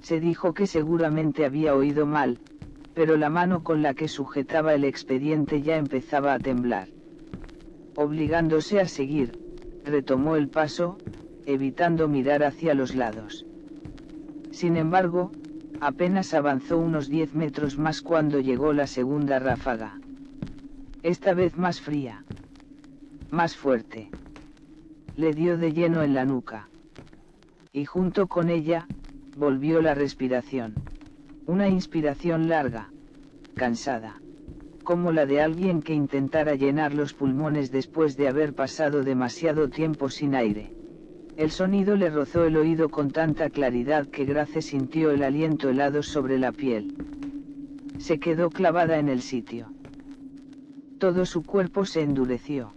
Se dijo que seguramente había oído mal, pero la mano con la que sujetaba el expediente ya empezaba a temblar. Obligándose a seguir, retomó el paso, evitando mirar hacia los lados. Sin embargo, apenas avanzó unos 10 metros más cuando llegó la segunda ráfaga. Esta vez más fría. Más fuerte. Le dio de lleno en la nuca. Y junto con ella, volvió la respiración. Una inspiración larga, cansada, como la de alguien que intentara llenar los pulmones después de haber pasado demasiado tiempo sin aire. El sonido le rozó el oído con tanta claridad que Grace sintió el aliento helado sobre la piel. Se quedó clavada en el sitio. Todo su cuerpo se endureció.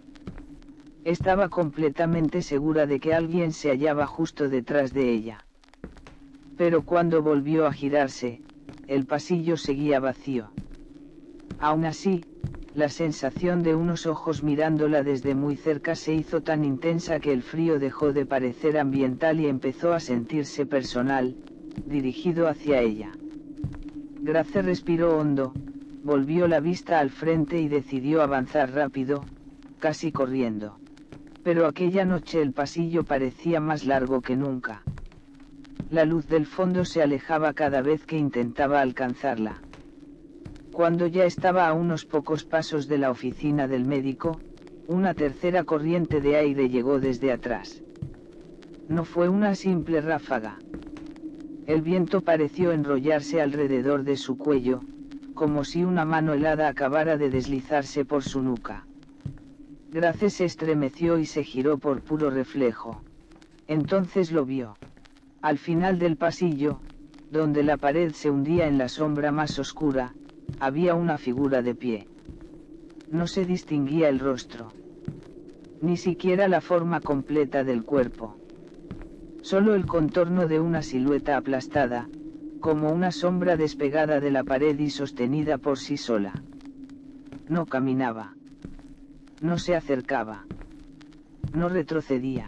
Estaba completamente segura de que alguien se hallaba justo detrás de ella. Pero cuando volvió a girarse, el pasillo seguía vacío. Aún así, la sensación de unos ojos mirándola desde muy cerca se hizo tan intensa que el frío dejó de parecer ambiental y empezó a sentirse personal, dirigido hacia ella. Grace respiró hondo, volvió la vista al frente y decidió avanzar rápido, casi corriendo. Pero aquella noche el pasillo parecía más largo que nunca. La luz del fondo se alejaba cada vez que intentaba alcanzarla. Cuando ya estaba a unos pocos pasos de la oficina del médico, una tercera corriente de aire llegó desde atrás. No fue una simple ráfaga. El viento pareció enrollarse alrededor de su cuello, como si una mano helada acabara de deslizarse por su nuca. Grace se estremeció y se giró por puro reflejo. Entonces lo vio. Al final del pasillo, donde la pared se hundía en la sombra más oscura, había una figura de pie. No se distinguía el rostro. Ni siquiera la forma completa del cuerpo. Solo el contorno de una silueta aplastada, como una sombra despegada de la pared y sostenida por sí sola. No caminaba. No se acercaba. No retrocedía.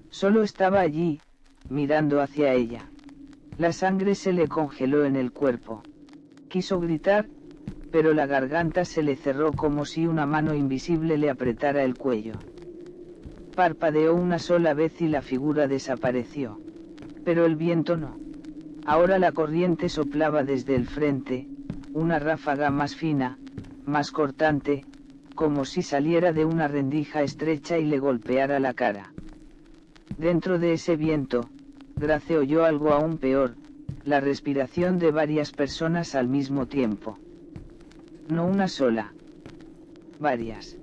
Solo estaba allí, mirando hacia ella. La sangre se le congeló en el cuerpo. Quiso gritar, pero la garganta se le cerró como si una mano invisible le apretara el cuello. Parpadeó una sola vez y la figura desapareció. Pero el viento no. Ahora la corriente soplaba desde el frente, una ráfaga más fina, más cortante, como si saliera de una rendija estrecha y le golpeara la cara. Dentro de ese viento, Grace oyó algo aún peor, la respiración de varias personas al mismo tiempo. No una sola. Varias.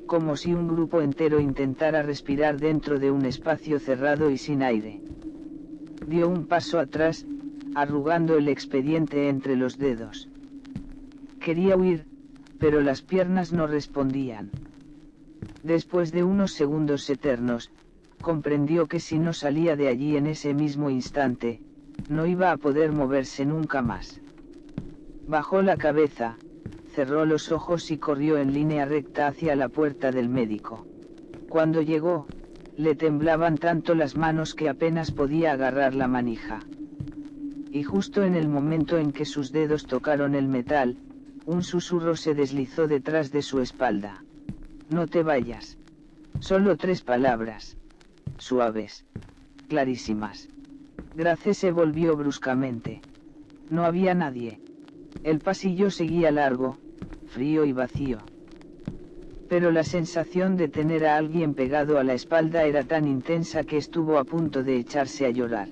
Como si un grupo entero intentara respirar dentro de un espacio cerrado y sin aire. Dio un paso atrás, arrugando el expediente entre los dedos. Quería huir, pero las piernas no respondían. Después de unos segundos eternos, comprendió que si no salía de allí en ese mismo instante, no iba a poder moverse nunca más. Bajó la cabeza, cerró los ojos y corrió en línea recta hacia la puerta del médico. Cuando llegó, le temblaban tanto las manos que apenas podía agarrar la manija. Y justo en el momento en que sus dedos tocaron el metal, un susurro se deslizó detrás de su espalda. No te vayas. Solo 3 palabras. Suaves. Clarísimas. Grace se volvió bruscamente. No había nadie. El pasillo seguía largo, frío y vacío. Pero la sensación de tener a alguien pegado a la espalda era tan intensa que estuvo a punto de echarse a llorar.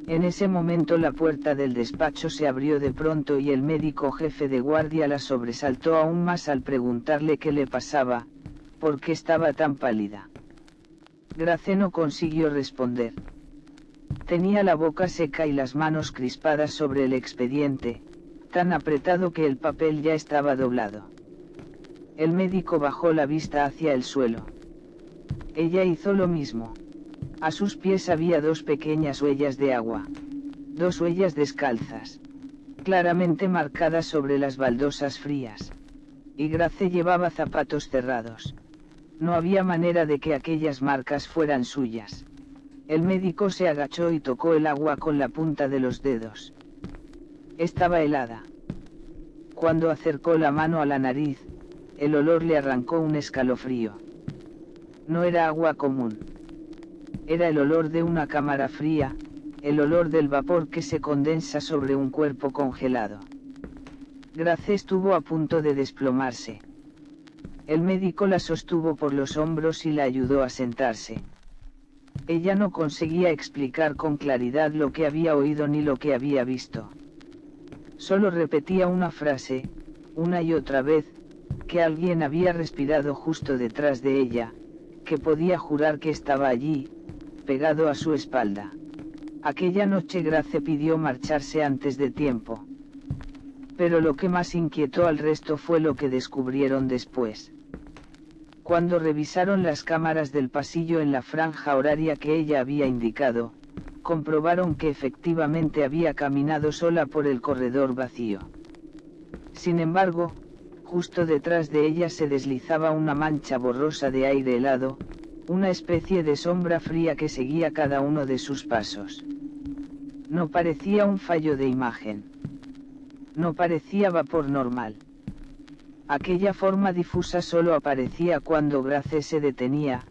En ese momento la puerta del despacho se abrió de pronto y el médico jefe de guardia la sobresaltó aún más al preguntarle qué le pasaba, por qué estaba tan pálida. Grace no consiguió responder. Tenía la boca seca y las manos crispadas sobre el expediente, tan apretado que el papel ya estaba doblado. El médico bajó la vista hacia el suelo. Ella hizo lo mismo. A sus pies había dos pequeñas huellas de agua. Dos huellas descalzas, claramente marcadas sobre las baldosas frías. Y Grace llevaba zapatos cerrados. No había manera de que aquellas marcas fueran suyas. El médico se agachó y tocó el agua con la punta de los dedos. Estaba helada. Cuando acercó la mano a la nariz, el olor le arrancó un escalofrío. No era agua común. Era el olor de una cámara fría, el olor del vapor que se condensa sobre un cuerpo congelado. Grace estuvo a punto de desplomarse. El médico la sostuvo por los hombros y la ayudó a sentarse. Ella no conseguía explicar con claridad lo que había oído ni lo que había visto. Solo repetía una frase, una y otra vez, que alguien había respirado justo detrás de ella, que podía jurar que estaba allí, pegado a su espalda. Aquella noche Grace pidió marcharse antes de tiempo. Pero lo que más inquietó al resto fue lo que descubrieron después. Cuando revisaron las cámaras del pasillo en la franja horaria que ella había indicado, comprobaron que efectivamente había caminado sola por el corredor vacío. Sin embargo, justo detrás de ella se deslizaba una mancha borrosa de aire helado, una especie de sombra fría que seguía cada uno de sus pasos. No parecía un fallo de imagen. No parecía vapor normal. Aquella forma difusa solo aparecía cuando Grace se detenía,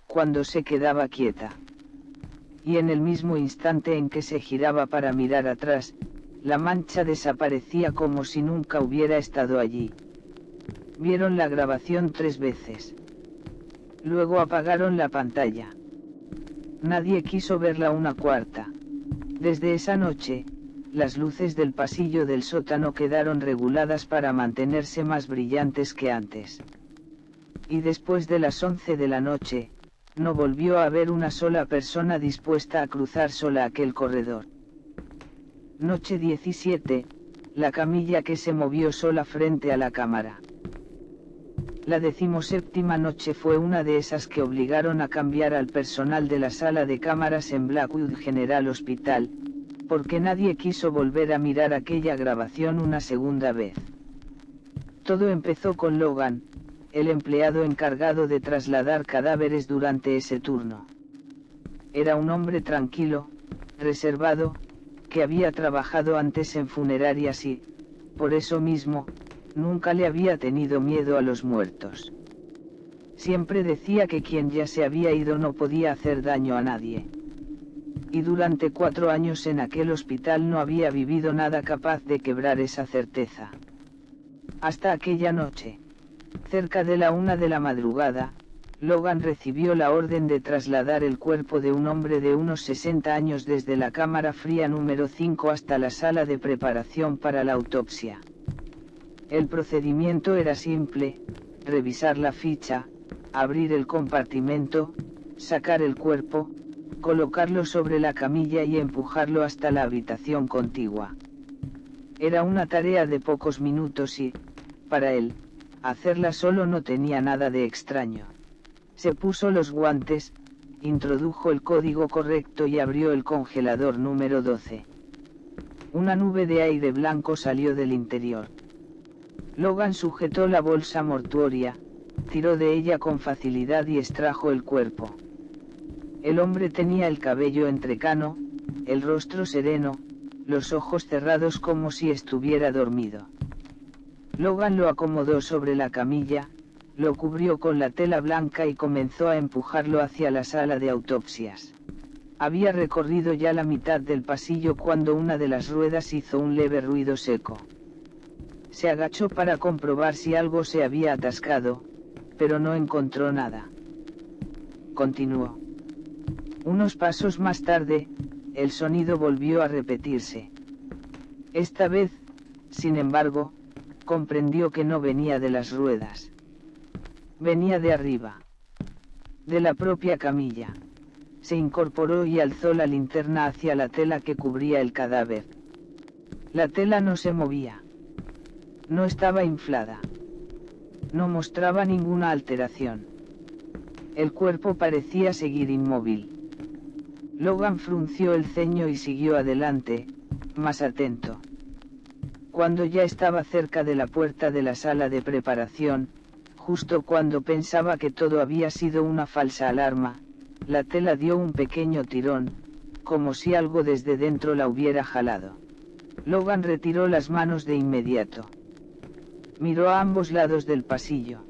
cuando se quedaba quieta. Y en el mismo instante en que se giraba para mirar atrás, la mancha desaparecía como si nunca hubiera estado allí. Vieron la grabación 3 veces. Luego apagaron la pantalla. Nadie quiso verla una cuarta. Desde esa noche, las luces del pasillo del sótano quedaron reguladas para mantenerse más brillantes que antes. Y después de las 11 de la noche, no volvió a haber una sola persona dispuesta a cruzar sola aquel corredor. Noche 17, la camilla que se movió sola frente a la cámara. La 17ª noche fue una de esas que obligaron a cambiar al personal de la sala de cámaras en Blackwood General Hospital, porque nadie quiso volver a mirar aquella grabación una segunda vez. Todo empezó con Logan, el empleado encargado de trasladar cadáveres durante ese turno. Era un hombre tranquilo, reservado, que había trabajado antes en funerarias y, por eso mismo, nunca le había tenido miedo a los muertos. Siempre decía que quien ya se había ido no podía hacer daño a nadie. Y durante 4 años en aquel hospital no había vivido nada capaz de quebrar esa certeza. Hasta aquella noche. Cerca de la 1 de la madrugada, Logan recibió la orden de trasladar el cuerpo de un hombre de unos 60 años desde la cámara fría número 5 hasta la sala de preparación para la autopsia. El procedimiento era simple: revisar la ficha, abrir el compartimento, sacar el cuerpo, colocarlo sobre la camilla y empujarlo hasta la habitación contigua. Era una tarea de pocos minutos y, para él, hacerla solo no tenía nada de extraño. Se puso los guantes, introdujo el código correcto y abrió el congelador número 12. Una nube de aire blanco salió del interior. Logan sujetó la bolsa mortuoria, tiró de ella con facilidad y extrajo el cuerpo. El hombre tenía el cabello entrecano, el rostro sereno, los ojos cerrados como si estuviera dormido. Logan lo acomodó sobre la camilla, lo cubrió con la tela blanca y comenzó a empujarlo hacia la sala de autopsias. Había recorrido ya la mitad del pasillo cuando una de las ruedas hizo un leve ruido seco. Se agachó para comprobar si algo se había atascado, pero no encontró nada. Continuó. Unos pasos más tarde, el sonido volvió a repetirse. Esta vez, sin embargo, comprendió que no venía de las ruedas. Venía de arriba. de la propia camilla. Se incorporó y alzó la linterna hacia la tela que cubría el cadáver. La tela no se movía. No estaba inflada. No mostraba ninguna alteración. El cuerpo parecía seguir inmóvil. Logan frunció el ceño y siguió adelante, más atento. Cuando ya estaba cerca de la puerta de la sala de preparación, justo cuando pensaba que todo había sido una falsa alarma, la tela dio un pequeño tirón, como si algo desde dentro la hubiera jalado. Logan retiró las manos de inmediato. Miró a ambos lados del pasillo.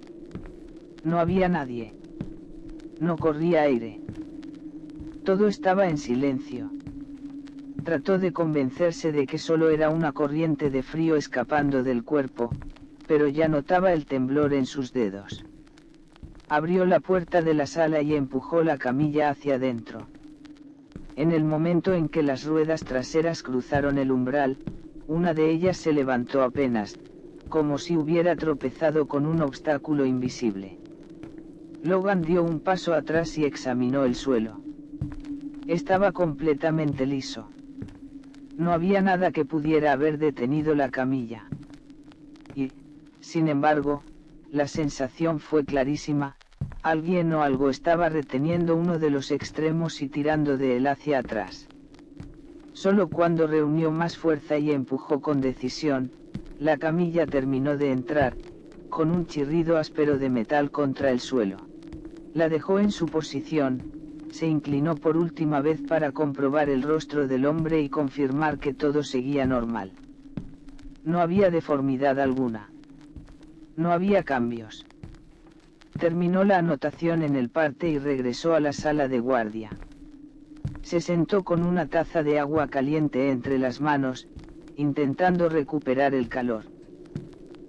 No había nadie. No corría aire. Todo estaba en silencio. Trató de convencerse de que solo era una corriente de frío escapando del cuerpo, pero ya notaba el temblor en sus dedos. Abrió la puerta de la sala y empujó la camilla hacia adentro. En el momento en que las ruedas traseras cruzaron el umbral, una de ellas se levantó apenas, como si hubiera tropezado con un obstáculo invisible. Logan dio un paso atrás y examinó el suelo. Estaba completamente liso. No había nada que pudiera haber detenido la camilla. Y, sin embargo, la sensación fue clarísima: alguien o algo estaba reteniendo uno de los extremos y tirando de él hacia atrás. Solo cuando reunió más fuerza y empujó con decisión, la camilla terminó de entrar, con un chirrido áspero de metal contra el suelo. La dejó en su posición, se inclinó por última vez para comprobar el rostro del hombre y confirmar que todo seguía normal. No había deformidad alguna. No había cambios. Terminó la anotación en el parte y regresó a la sala de guardia. Se sentó con una taza de agua caliente entre las manos, intentando recuperar el calor.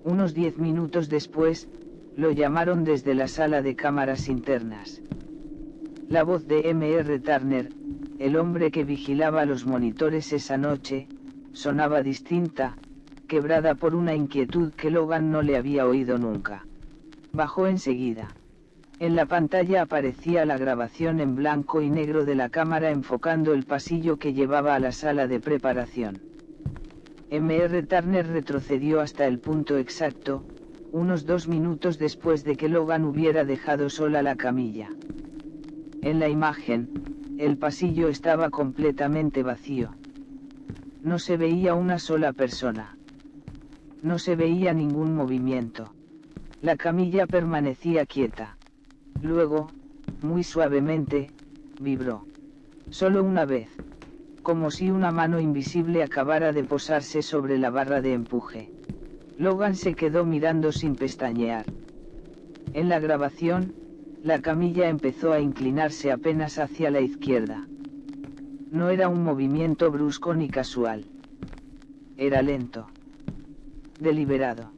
Unos 10 minutos después, lo llamaron desde la sala de cámaras internas. La voz de M.R. Turner, el hombre que vigilaba los monitores esa noche, sonaba distinta, quebrada por una inquietud que Logan no le había oído nunca. Bajó enseguida. En la pantalla aparecía la grabación en blanco y negro de la cámara enfocando el pasillo que llevaba a la sala de preparación. M.R. Turner retrocedió hasta el punto exacto, unos 2 minutos después de que Logan hubiera dejado sola la camilla. En la imagen, el pasillo estaba completamente vacío. No se veía una sola persona. No se veía ningún movimiento. La camilla permanecía quieta. Luego, muy suavemente, vibró. Solo una vez. Como si una mano invisible acabara de posarse sobre la barra de empuje. Logan se quedó mirando sin pestañear. En la grabación, la camilla empezó a inclinarse apenas hacia la izquierda. No era un movimiento brusco ni casual. Era lento. Deliberado.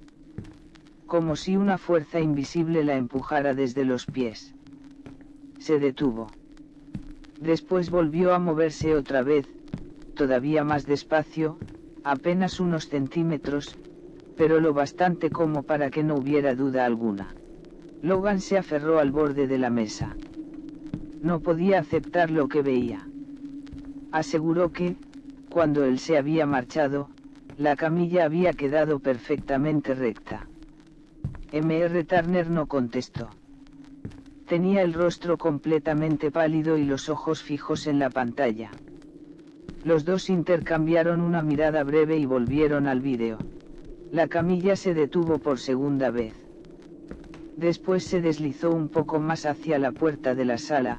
Como si una fuerza invisible la empujara desde los pies. Se detuvo. Después volvió a moverse otra vez, todavía más despacio, apenas unos centímetros, pero lo bastante como para que no hubiera duda alguna. Logan se aferró al borde de la mesa. No podía aceptar lo que veía. Aseguró que, cuando él se había marchado, la camilla había quedado perfectamente recta. M.R. Turner no contestó. Tenía el rostro completamente pálido y los ojos fijos en la pantalla. Los dos intercambiaron una mirada breve y volvieron al vídeo. La camilla se detuvo por segunda vez. Después se deslizó un poco más hacia la puerta de la sala,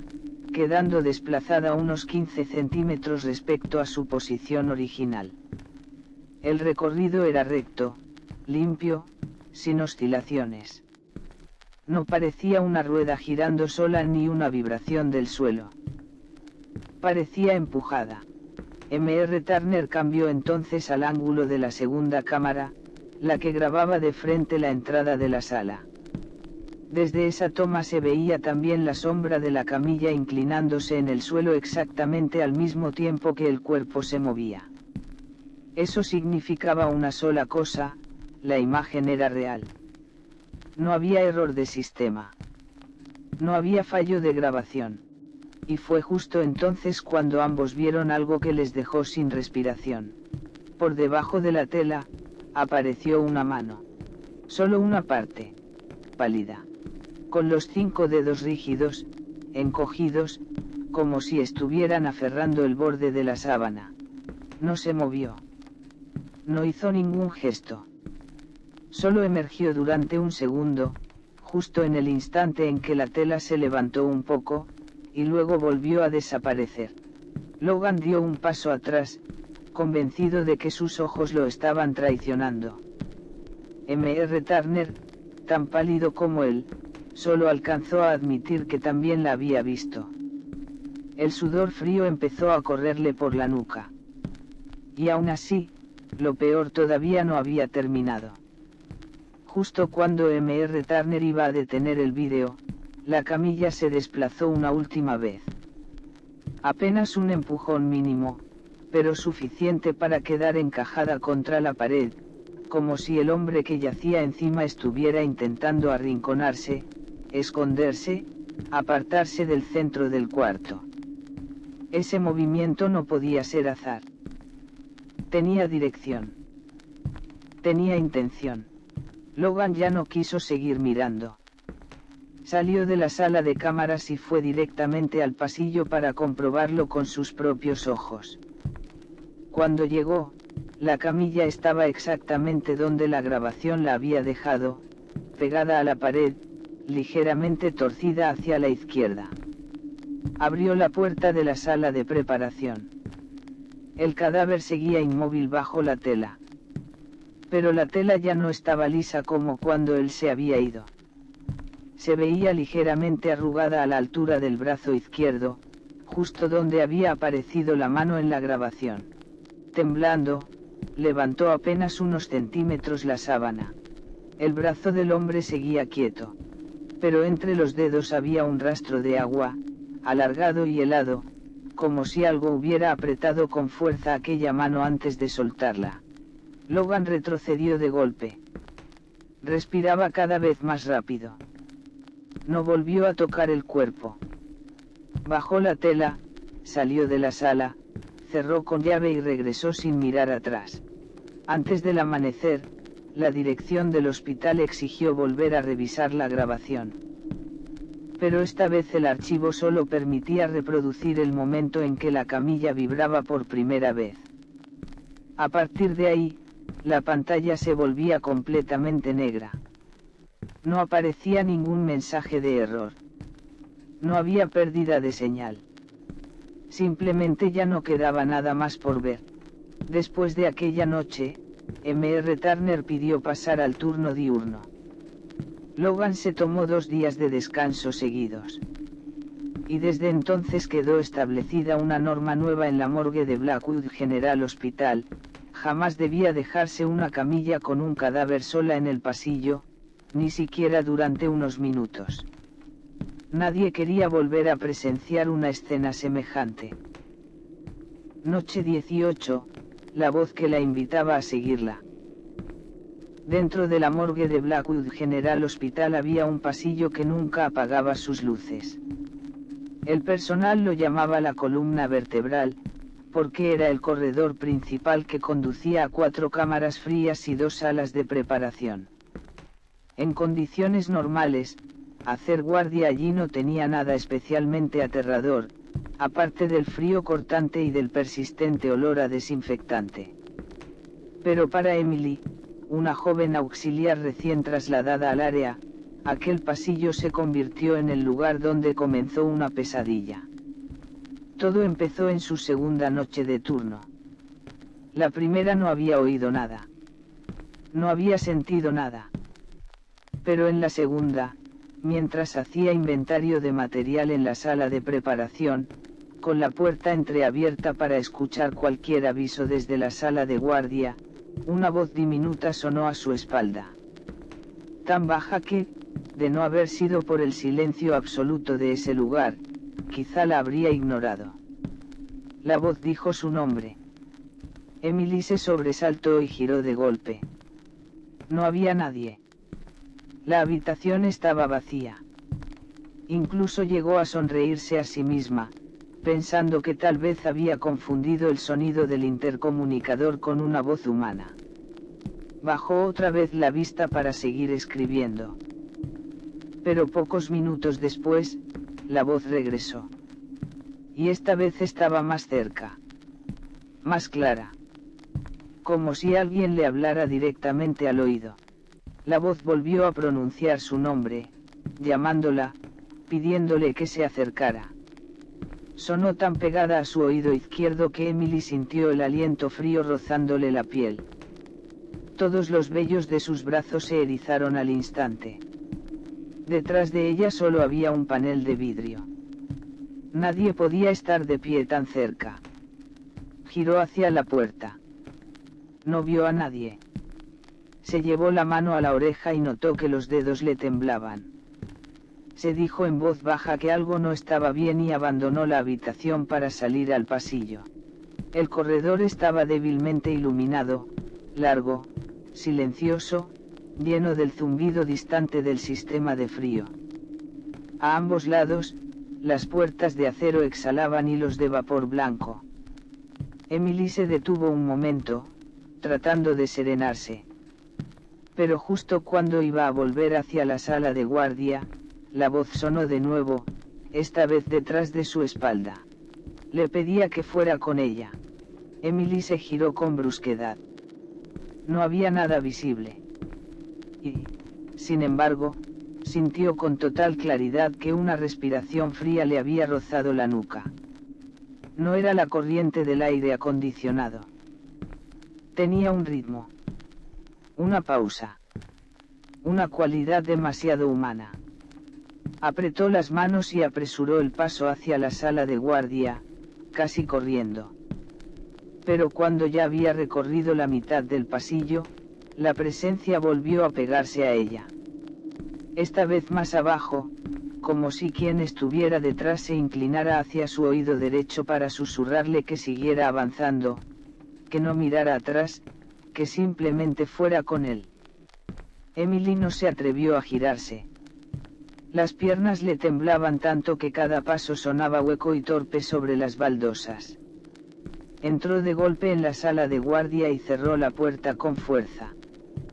quedando desplazada unos 15 centímetros respecto a su posición original. El recorrido era recto, limpio, sin oscilaciones. No parecía una rueda girando sola ni una vibración del suelo. Parecía empujada. M.R. Turner cambió entonces al ángulo de la segunda cámara, la que grababa de frente la entrada de la sala. Desde esa toma se veía también la sombra de la camilla inclinándose en el suelo exactamente al mismo tiempo que el cuerpo se movía. Eso significaba una sola cosa: la imagen era real. No había error de sistema. No había fallo de grabación. Y fue justo entonces cuando ambos vieron algo que les dejó sin respiración. Por debajo de la tela, apareció una mano. Solo una parte. Pálida. Con los 5 dedos rígidos, encogidos, como si estuvieran aferrando el borde de la sábana. No se movió. No hizo ningún gesto. Solo emergió durante un segundo, justo en el instante en que la tela se levantó un poco, y luego volvió a desaparecer. Logan dio un paso atrás, convencido de que sus ojos lo estaban traicionando. M.R. Turner, tan pálido como él, solo alcanzó a admitir que también la había visto. El sudor frío empezó a correrle por la nuca. Y aún así, lo peor todavía no había terminado. Justo cuando M.R. Turner iba a detener el vídeo, la camilla se desplazó una última vez. Apenas un empujón mínimo, pero suficiente para quedar encajada contra la pared, como si el hombre que yacía encima estuviera intentando arrinconarse, esconderse, apartarse del centro del cuarto. Ese movimiento no podía ser azar. Tenía dirección. Tenía intención. Logan ya no quiso seguir mirando. Salió de la sala de cámaras y fue directamente al pasillo para comprobarlo con sus propios ojos. Cuando llegó, la camilla estaba exactamente donde la grabación la había dejado, pegada a la pared, ligeramente torcida hacia la izquierda. Abrió la puerta de la sala de preparación. El cadáver seguía inmóvil bajo la tela. Pero la tela ya no estaba lisa como cuando él se había ido. Se veía ligeramente arrugada a la altura del brazo izquierdo, justo donde había aparecido la mano en la grabación. Temblando, levantó apenas unos centímetros la sábana. El brazo del hombre seguía quieto. Pero entre los dedos había un rastro de agua, alargado y helado, como si algo hubiera apretado con fuerza aquella mano antes de soltarla. Logan retrocedió de golpe. Respiraba cada vez más rápido. No volvió a tocar el cuerpo. Bajó la tela, salió de la sala, cerró con llave y regresó sin mirar atrás. Antes del amanecer, la dirección del hospital exigió volver a revisar la grabación. Pero esta vez el archivo solo permitía reproducir el momento en que la camilla vibraba por primera vez. A partir de ahí, la pantalla se volvía completamente negra. No aparecía ningún mensaje de error. No había pérdida de señal. Simplemente ya no quedaba nada más por ver. Después de aquella noche, M.R. Turner pidió pasar al turno diurno. Logan se tomó 2 días de descanso seguidos. Y desde entonces quedó establecida una norma nueva en la morgue de Blackwood General Hospital: jamás debía dejarse una camilla con un cadáver sola en el pasillo, ni siquiera durante unos minutos. Nadie quería volver a presenciar una escena semejante. Noche 18, la voz que la invitaba a seguirla. Dentro de la morgue de Blackwood General Hospital había un pasillo que nunca apagaba sus luces. El personal lo llamaba la columna vertebral, porque era el corredor principal que conducía a 4 cámaras frías y 2 salas de preparación. En condiciones normales, hacer guardia allí no tenía nada especialmente aterrador, aparte del frío cortante y del persistente olor a desinfectante. Pero para Emily, una joven auxiliar recién trasladada al área, aquel pasillo se convirtió en el lugar donde comenzó una pesadilla. Todo empezó en su segunda noche de turno. La primera no había oído nada. No había sentido nada. Pero en la segunda, mientras hacía inventario de material en la sala de preparación, con la puerta entreabierta para escuchar cualquier aviso desde la sala de guardia, una voz diminuta sonó a su espalda. Tan baja que, de no haber sido por el silencio absoluto de ese lugar, quizá la habría ignorado. La voz dijo su nombre. Emily se sobresaltó y giró de golpe. No había nadie. La habitación estaba vacía. Incluso llegó a sonreírse a sí misma, pensando que tal vez había confundido el sonido del intercomunicador con una voz humana. Bajó otra vez la vista para seguir escribiendo. Pero pocos minutos después, la voz regresó. Y esta vez estaba más cerca. Más clara. Como si alguien le hablara directamente al oído. La voz volvió a pronunciar su nombre, llamándola, pidiéndole que se acercara. Sonó tan pegada a su oído izquierdo que Emily sintió el aliento frío rozándole la piel. Todos los vellos de sus brazos se erizaron al instante. Detrás de ella solo había un panel de vidrio. Nadie podía estar de pie tan cerca. Giró hacia la puerta. No vio a nadie. Se llevó la mano a la oreja y notó que los dedos le temblaban. Se dijo en voz baja que algo no estaba bien y abandonó la habitación para salir al pasillo. El corredor estaba débilmente iluminado, largo, silencioso, lleno del zumbido distante del sistema de frío. A ambos lados, las puertas de acero exhalaban hilos de vapor blanco. Emily se detuvo un momento, tratando de serenarse. Pero justo cuando iba a volver hacia la sala de guardia, la voz sonó de nuevo, esta vez detrás de su espalda. Le pedía que fuera con ella. Emily se giró con brusquedad. No había nada visible. Y, sin embargo, sintió con total claridad que una respiración fría le había rozado la nuca. No era la corriente del aire acondicionado. Tenía un ritmo. Una pausa. Una cualidad demasiado humana. Apretó las manos y apresuró el paso hacia la sala de guardia, casi corriendo. Pero cuando ya había recorrido la mitad del pasillo, la presencia volvió a pegarse a ella. Esta vez más abajo, como si quien estuviera detrás se inclinara hacia su oído derecho para susurrarle que siguiera avanzando, que no mirara atrás, que simplemente fuera con él. Emily no se atrevió a girarse. Las piernas le temblaban tanto que cada paso sonaba hueco y torpe sobre las baldosas. Entró de golpe en la sala de guardia y cerró la puerta con fuerza.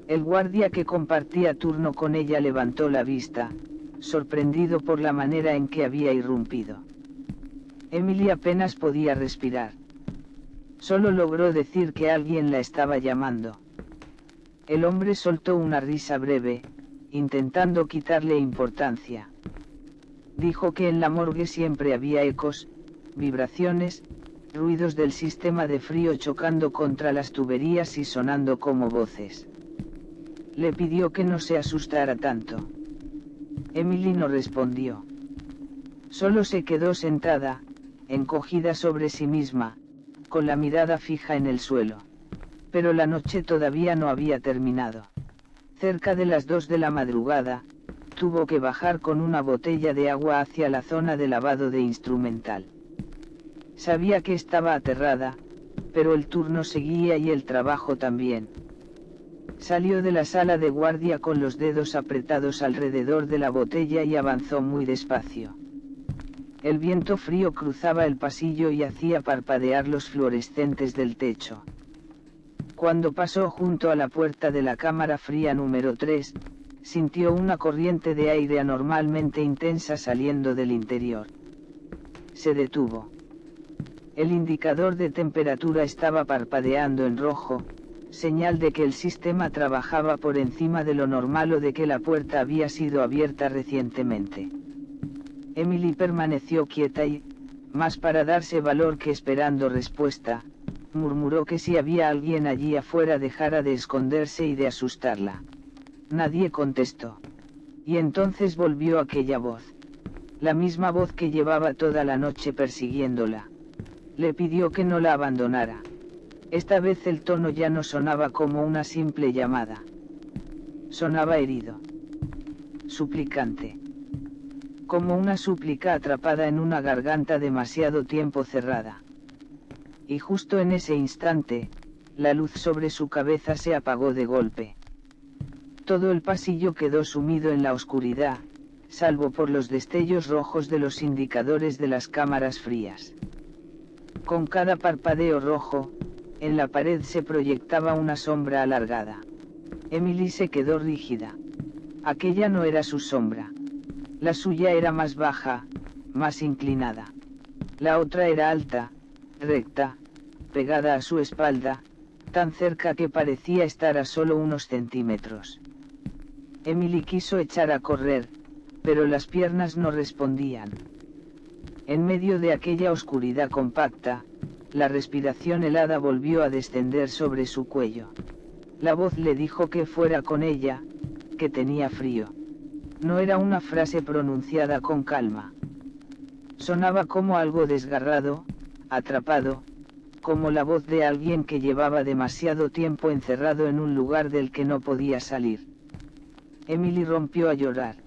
El guardia que compartía turno con ella levantó la vista, sorprendido por la manera en que había irrumpido. Emily apenas podía respirar. Solo logró decir que alguien la estaba llamando. El hombre soltó una risa breve, intentando quitarle importancia. Dijo que en la morgue siempre había ecos, vibraciones, ruidos del sistema de frío chocando contra las tuberías y sonando como voces. Le pidió que no se asustara tanto. Emily no respondió. Solo se quedó sentada, encogida sobre sí misma, con la mirada fija en el suelo. Pero la noche todavía no había terminado. Cerca de las 2 de la madrugada, tuvo que bajar con una botella de agua hacia la zona de lavado de instrumental. Sabía que estaba aterrada, pero el turno seguía y el trabajo también. Salió de la sala de guardia con los dedos apretados alrededor de la botella y avanzó muy despacio. El viento frío cruzaba el pasillo y hacía parpadear los fluorescentes del techo. Cuando pasó junto a la puerta de la cámara fría número 3, sintió una corriente de aire anormalmente intensa saliendo del interior. Se detuvo. El indicador de temperatura estaba parpadeando en rojo, señal de que el sistema trabajaba por encima de lo normal o de que la puerta había sido abierta recientemente. Emily permaneció quieta y, más para darse valor que esperando respuesta, murmuró que si había alguien allí afuera dejara de esconderse y de asustarla. Nadie contestó. Y entonces volvió aquella voz. La misma voz que llevaba toda la noche persiguiéndola. Le pidió que no la abandonara. Esta vez el tono ya no sonaba como una simple llamada. Sonaba herido. Suplicante. Como una súplica atrapada en una garganta demasiado tiempo cerrada. Y justo en ese instante, la luz sobre su cabeza se apagó de golpe. Todo el pasillo quedó sumido en la oscuridad, salvo por los destellos rojos de los indicadores de las cámaras frías. Con cada parpadeo rojo, en la pared se proyectaba una sombra alargada. Emily se quedó rígida. Aquella no era su sombra. La suya era más baja, más inclinada. La otra era alta, recta, pegada a su espalda, tan cerca que parecía estar a solo unos centímetros. Emily quiso echar a correr, pero las piernas no respondían. En medio de aquella oscuridad compacta, la respiración helada volvió a descender sobre su cuello. La voz le dijo que fuera con ella, que tenía frío. No era una frase pronunciada con calma. Sonaba como algo desgarrado, atrapado, como la voz de alguien que llevaba demasiado tiempo encerrado en un lugar del que no podía salir. Emily rompió a llorar.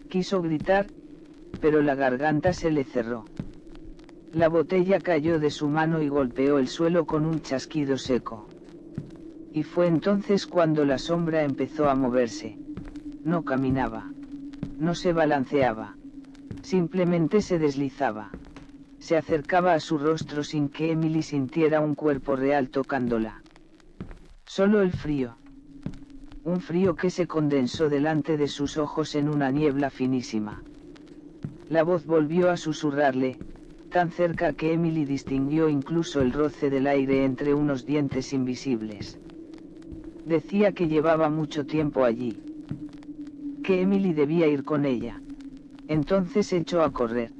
Quiso gritar, pero la garganta se le cerró. La botella cayó de su mano y golpeó el suelo con un chasquido seco. Y fue entonces cuando la sombra empezó a moverse. No caminaba. No se balanceaba. Simplemente se deslizaba. Se acercaba a su rostro sin que Emily sintiera un cuerpo real tocándola. Solo el frío. Un frío que se condensó delante de sus ojos en una niebla finísima. La voz volvió a susurrarle, tan cerca que Emily distinguió incluso el roce del aire entre unos dientes invisibles. Decía que llevaba mucho tiempo allí. Que Emily debía ir con ella. Entonces echó a correr.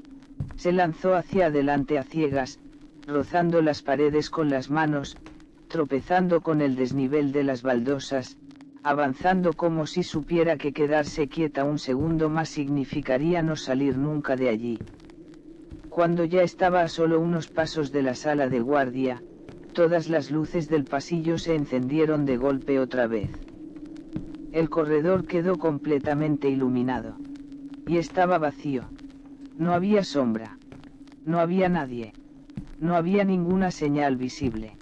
Se lanzó hacia adelante a ciegas, rozando las paredes con las manos, tropezando con el desnivel de las baldosas, avanzando como si supiera que quedarse quieta un segundo más significaría no salir nunca de allí. Cuando ya estaba a solo unos pasos de la sala de guardia, todas las luces del pasillo se encendieron de golpe otra vez. El corredor quedó completamente iluminado. Y estaba vacío. No había sombra. No había nadie. No había ninguna señal visible.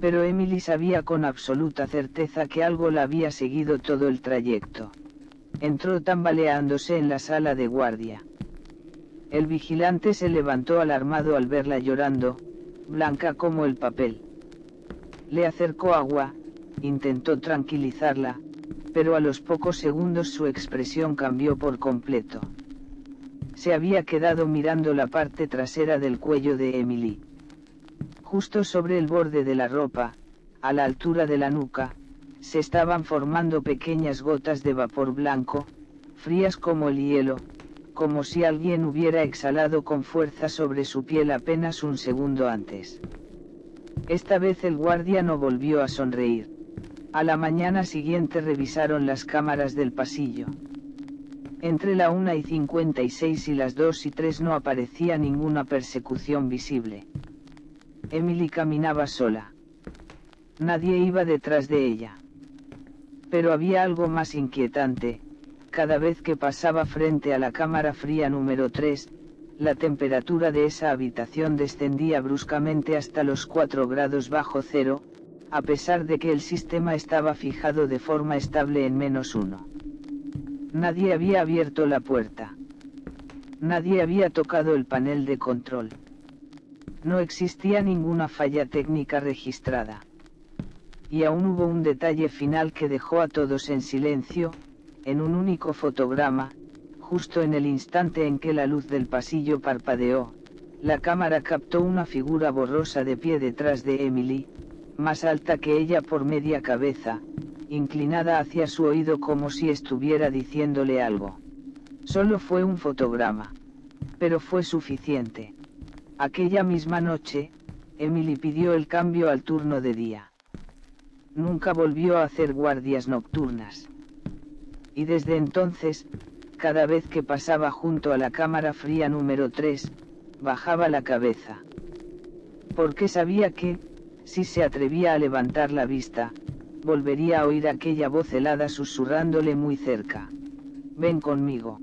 Pero Emily sabía con absoluta certeza que algo la había seguido todo el trayecto. Entró tambaleándose en la sala de guardia. El vigilante se levantó alarmado al verla llorando, blanca como el papel. Le acercó agua, intentó tranquilizarla, pero a los pocos segundos su expresión cambió por completo. Se había quedado mirando la parte trasera del cuello de Emily. Justo sobre el borde de la ropa, a la altura de la nuca, se estaban formando pequeñas gotas de vapor blanco, frías como el hielo, como si alguien hubiera exhalado con fuerza sobre su piel apenas un segundo antes. Esta vez el guardia no volvió a sonreír. A la mañana siguiente revisaron las cámaras del pasillo. Entre la 1:56 y las 2:03 no aparecía ninguna persecución visible. Emily caminaba sola. Nadie iba detrás de ella. Pero había algo más inquietante. Cada vez que pasaba frente a la cámara fría número 3, la temperatura de esa habitación descendía bruscamente hasta los 4 grados bajo cero, a pesar de que el sistema estaba fijado de forma estable en -1. Nadie había abierto la puerta. Nadie había tocado el panel de control. No existía ninguna falla técnica registrada. Y aún hubo un detalle final que dejó a todos en silencio, en un único fotograma, justo en el instante en que la luz del pasillo parpadeó, la cámara captó una figura borrosa de pie detrás de Emily, más alta que ella por media cabeza, inclinada hacia su oído como si estuviera diciéndole algo. Solo fue un fotograma. Pero fue suficiente. Aquella misma noche, Emily pidió el cambio al turno de día. Nunca volvió a hacer guardias nocturnas. Y desde entonces, cada vez que pasaba junto a la cámara fría número 3, bajaba la cabeza. Porque sabía que, si se atrevía a levantar la vista, volvería a oír aquella voz helada susurrándole muy cerca. «Ven conmigo».